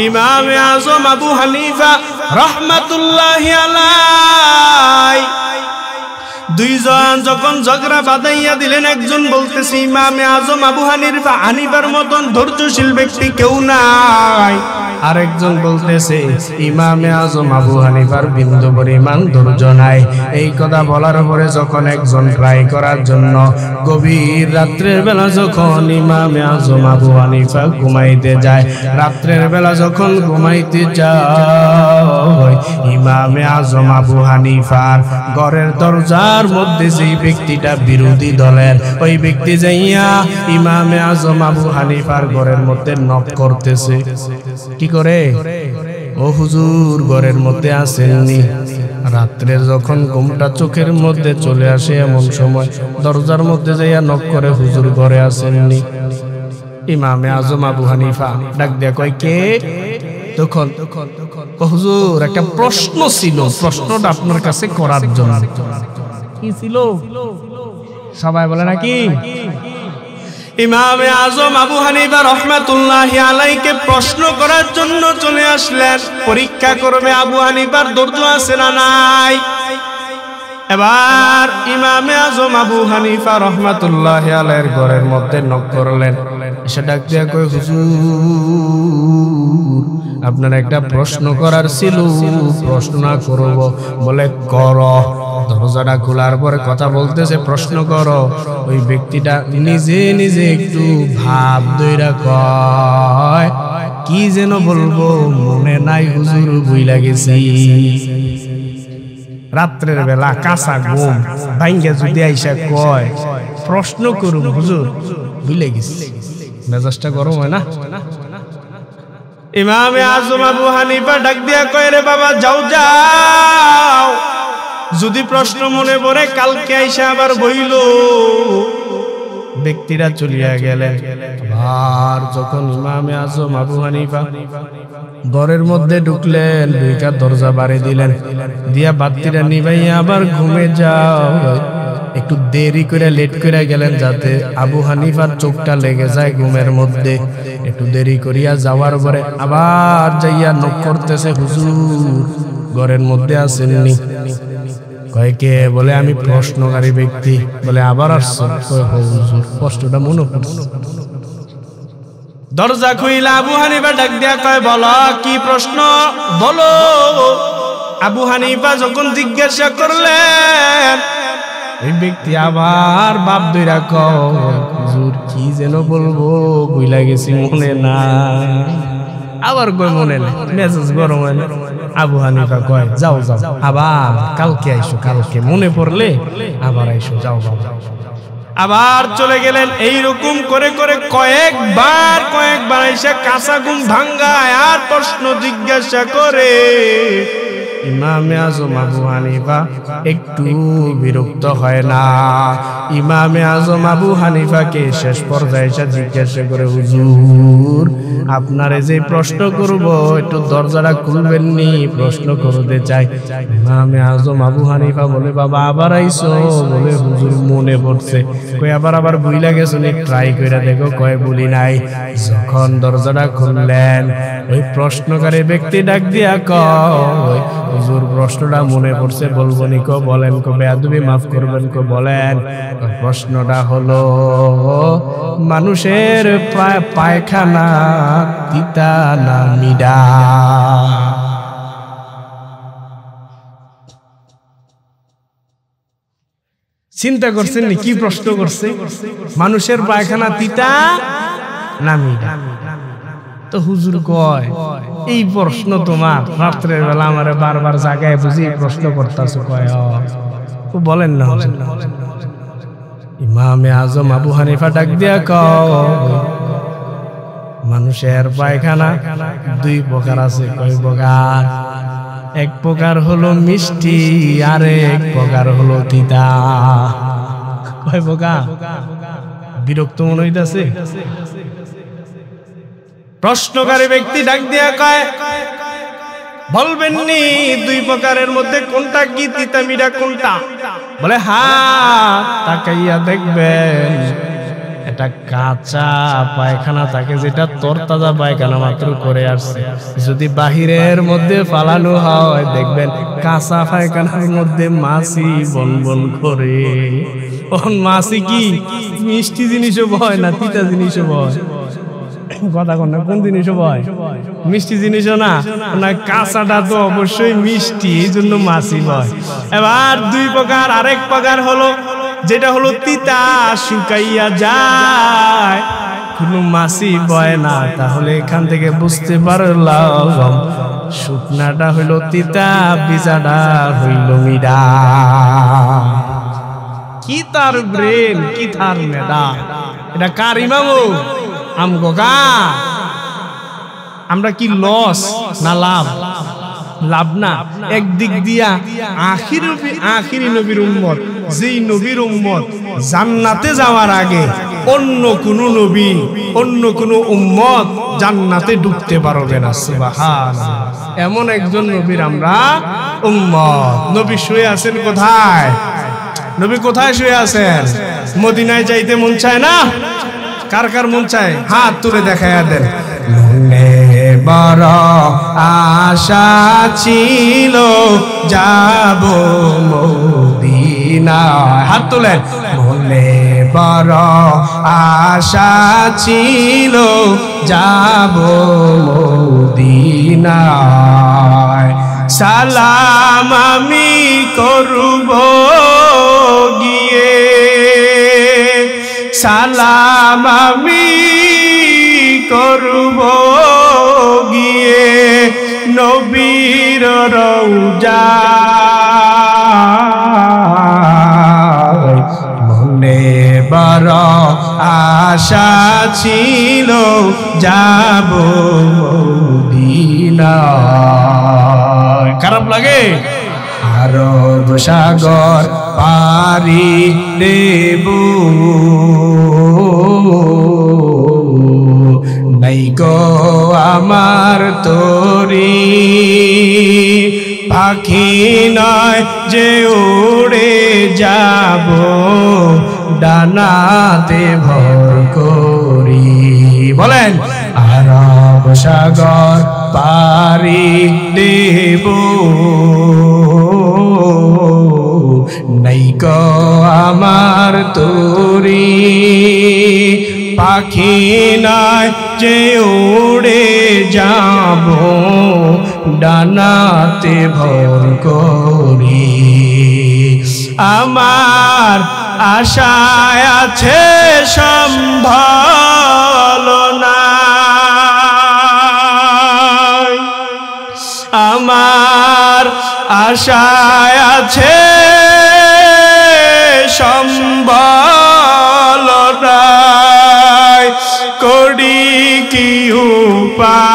Speaker 1: ইমামে আজম আবু হানিফা রাহমাতুল্লাহি আলাইহি দুইজন যখন ঝগড়া বাঁধাইয়া দিলেন, একজন বলতেছে ইমামে আজম আবু হানিফার মতন ধৈর্যশীল ব্যক্তি কেউ নাই, আরেকজন বলতেছে ইমামে আজম আবু হানিফার বিন্দু পরিমাণ ধৈর্য নাই। এই কথা বলার পরে যখন একজন ট্রাই করার জন্য গভীর রাত্রের বেলা যখন ইমামে আজম আবু হানিফা ঘুমাইতে যায়, রাত্রের বেলা যখন ঘুমাইতে যায়, ইমামে আজম আবু হানিফার ঘরের দরজার মধ্যে যেই ব্যক্তিটা বিরোধী দলের, ওই ব্যক্তি যাইয়া ইমামে আজম আবু হানিফার ঘরের মধ্যে নক করতেছে। কি করে? ও হুজুর ঘরের মধ্যে আসেননি? রাত্রে যখন ঘুমটা চোখের মধ্যে চলে আসে এমন সময় দরজার মধ্যে যাইয়া নক করে, হুজুর ঘরে আসেননি? ইমামে আজম আবু হানিফা ডাক দিয়া কয় কে? তখন হুজুর একটা প্রশ্ন ছিল, প্রশ্নটা আপনার কাছে করার জন্য। কি ছিল? সবাই বলে নাকি? ইমামে আজম আবু হানিফা রাহমাতুল্লাহি আলাইহিকে প্রশ্ন করার জন্য চলে আসলেন, পরীক্ষা করবে আবু হানিফার ধৈর্য আছে না নাই। এবার ইমামে আজম আবু হানিফা রাহমাতুল্লাহি আলাইহির ঘরের মধ্যে নক করলেন, এসে ডাক দিয়া কয় হুজুর আপনার একটা প্রশ্ন করার ছিল, প্রশ্ন না করব? বলে করো। দরজাটা খোলার পরে কথা বলতেছে, প্রশ্ন করো। ওই ব্যক্তিটা নিজে নিজে একটু ভাব দইরা কয় কি যেন বলবো মনে নাই হুজুর, ভুইলা গেছি। রাত্রের বেলা কাঁচা ঘুম ভাঙ্গা যদি আইসা কয় প্রশ্ন করুন হুজুর, ভুলে গেছি, মেজাজটা গরম হয় না? ইমামে আজম আবু হানিফা ডাক দিয়া কয় রে বাবা যাও যাও, যদি প্রশ্ন মনে পড়ে কালকে আইসা আবার বইল। ব্যক্তিরা চলিয়া গেলেন। আর যখন ইমামে আজম আবু হানিফা ঘরের মধ্যে ঢুকলেন, দুইটা দরজা বাড়ি দিলেন, দিয়া বাতিটা নিভাইয়া আবার ঘুমে যাও। একটু দেরি করে লেট করে গেলেন যাতে আবু হানিফার চোখটা লেগে যায় ঘুমের মধ্যে। একটু দেরি করিয়া যাওয়ার পরে আবার যাইয়া নক করতেছে, হুজুর ঘরের মধ্যে আসেননি? কয় কে? বলে আমি প্রশ্নকারী ব্যক্তি। বলে আবার আসছো? হুজুর প্রশ্নটা মনে পড়ছে। দরজা খুইলা আবু হানিফা ডাক দিয়া কয় বলো কি প্রশ্ন, বলো। আবু হানিফা যখন জিজ্ঞাসা করলেন, ওই ব্যক্তি আবার বাপ দইরা কয় হুজুর কি যেন বলবো ভুইলা গেছি, মনে না। আবার কয় মনে নাই, মেজাজ গরম হয় না। আবু হানিফা কয় যাও যাও আবার কালকে আইসো, কালকে মনে পড়লে আবার আইসো, যাও বাবা। আবার চলে গেলেন। এইরকম করে করে কয়েকবার এসে কাঁচা ঘুম ভাঙ্গায় আর প্রশ্ন জিজ্ঞাসা করে। ইমামে আজম আবু হানিফা একটু বিরক্ত হয় না। ইমামে আজম আবু হানিফাকে শেষ পর্যায়ে এসে জিজ্ঞাসা করে, হুজুর আপনারে যে প্রশ্ন করব একটু দরজাটা খুলবেন নি, প্রশ্ন করতে চাই। ইমামে আজম আবু হানিফা বলে, বাবা আবার আইছো? বলে, হুজুর মনে পড়ছে। কই আবার ভুইলা গেছো নি? ট্রাই কইরা দেখো। কয় বলি নাই। যখন দরজাটা খুললেন ওই প্রশ্নকারী ব্যক্তি ডাক দিয়া কয়, হুজুর প্রশ্নটা মনে পড়ছে, বলবো নি? কো বলেন। কো বেয়াদবি মাফ করবেন। কো বলেন। প্রশ্নটা হলো, মানুষের পায়খানা তিতা না মিডা? চিন্তা করছেন নি কি প্রশ্ন করছে? মানুষের পায়খানা তিতা না মিডা? তো হুজুর কয়, এই প্রশ্ন তোমার রাত্রের বেলা আমারে বারবার জাগায় বুঝি প্রশ্ন করতেছো? কয় বলেন না। ইমামে আজম আবু হানিফা ডাক দিয়া কয়, মানুষের পায়খানা দুই প্রকার আছে। কয় প্রকার? এক প্রকার হলো মিষ্টি, আর এক প্রকার হলো তিতা। কয় প্রকার? বিরক্ত মনে হইতাছে। প্রশ্নকারী ব্যক্তি ডাক দিয়া কয়, বলবেন নি দুই প্রকারের মধ্যে কোনটা কি, তিতা মিঠা কোনটা? বলে, হ্যাঁ তাকাইয়া দেখবেন এটা কাঁচা পায়খানা থাকে, যেটা তরতাজা পায়খানা মাত্র করে আসছে। যদি বাহিরের মধ্যে ফালানো হয় দেখবেন কাঁচা পায়খানার মধ্যে মাছি বনবন করে। মাছি কি মিষ্টি জিনিসও ভয় না তিতা জিনিসও ভয়? কথা কন না, কোন জিনিসও ভয়? মিষ্টি জিনিসও না, কাঁচাটা তো অবশ্যই মিষ্টি, এই জন্য মাছি ভয়। এবার দুই প্রকার, আরেক প্রকার হলো যেটা হলো তিতা, শুকাইয়া যায়, কোনো মাছি ভয় না। তাহলে এখান থেকে বুঝতে পারলাম শুকনাটা হইল তিতা, বিজাটা হইল মিডা। কি তার ব্রেন, কি তার মেধা! এটা কার ইমামু? আমগো গা। আমরা কি লস না লাভ? লাভ না। একদিক দিয়া আখিরি নবীর উম্মত, যেই নবীর উম্মত জান্নাতে যাওয়ার আগে অন্য কোন নবী, অন্য কোন উম্মত জান্নাতে ঢুকতে পারবে না। সুবহানাল্লাহ। এমন একজন নবীর আমরা উম্মত। নবী শুয়ে আছেন কোথায়? নবী কোথায় শুয়ে আছেন? মদিনায় যাইতে মন চায় না? কার কার মন চায়? হাত তুলে দেখাইয়া দেন। মনে বড় আশা ছিল যাব মদিনায়। হাত তুলেন। মনে বড় আশা ছিল যাব মদিনায়। সালাম আমি করব গিয়ে, সালাম আমি করব গিয়ে নবীর রওজায়। মনে বড় আশা ছিল যাব মদিনায়। খারাপ লাগে? আরব সাগর পারি দেব, নাই গো আমার তরি, পাখি নয় যে উড়ে যাব ডানাতে ভর করি। বলেন, আরব সাগর পারি দেব, নাই গো আমার তরি, পাখি নয় যে উড়ে যাব ডানাতে ভর করি। আমার আশায় আছে সম্ভাবনা, আমার আশায় আছে সম্বল নাই করি কি উপায়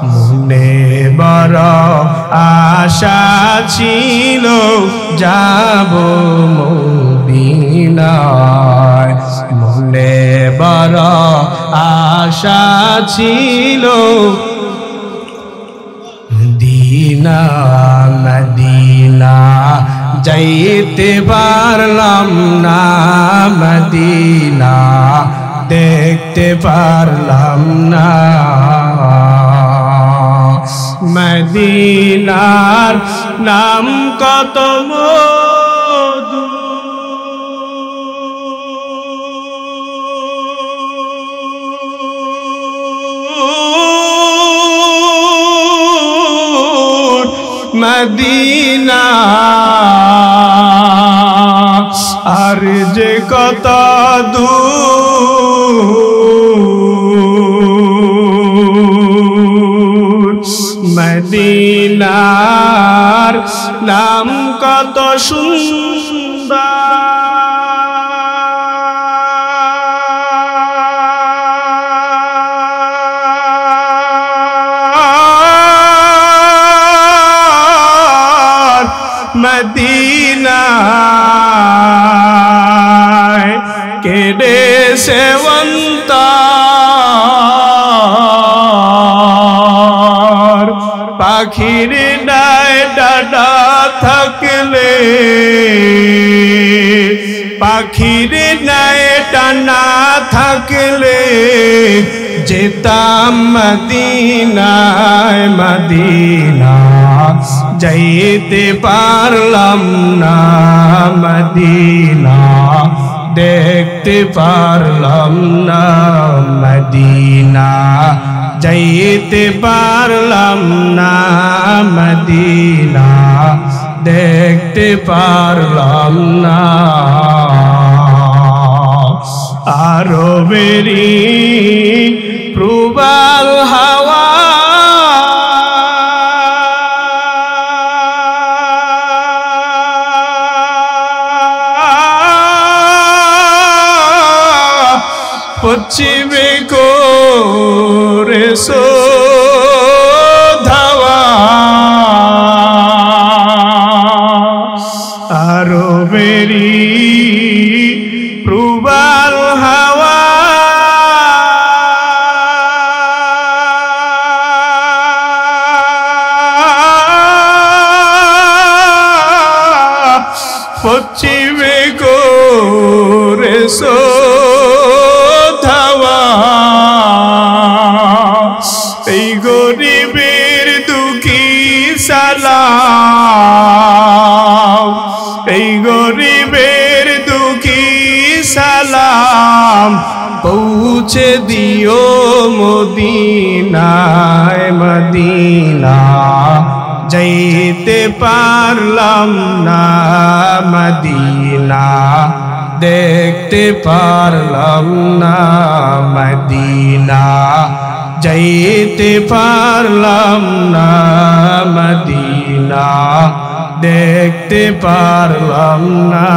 Speaker 1: মনে বড় আশা ছিল যাব মদিনায় মনে বড় আশা ছিল মদিনা মদিনা যাইতে পারলাম না মদিনা দেখতে পারলাম না মদিনার নাম কত মধু মদিনা আর যে কত দূর মদিনার নাম কত সুন্দর মদিনায় কেড়ে সেবন্তর পাখির ডায় ডাডা থাকলে পাখির ডায় টানা থাকলে যেতাম মদিনায় মদিনা যাইতে পারলাম না মদিনা দেখতে পারলাম না মদিনা যাইতে পারলাম না মদিনা দেখতে পারলাম না আরবেরি প্রবাল হাওয়া পশ্চিমে করে ধাওয়া আরবেরি প্রবাল হাওয়া পশ্চিমে করে এই গরিবের দুঃখী সালাম এই গরিবের দুঃখী সালাম পৌঁছে দিও মদিনায় মদিনা যাইতে পারলাম না মদিনা দেখতে পারলাম না মদিনা যাইতে পারলাম না মদিনা দেখতে পারলাম না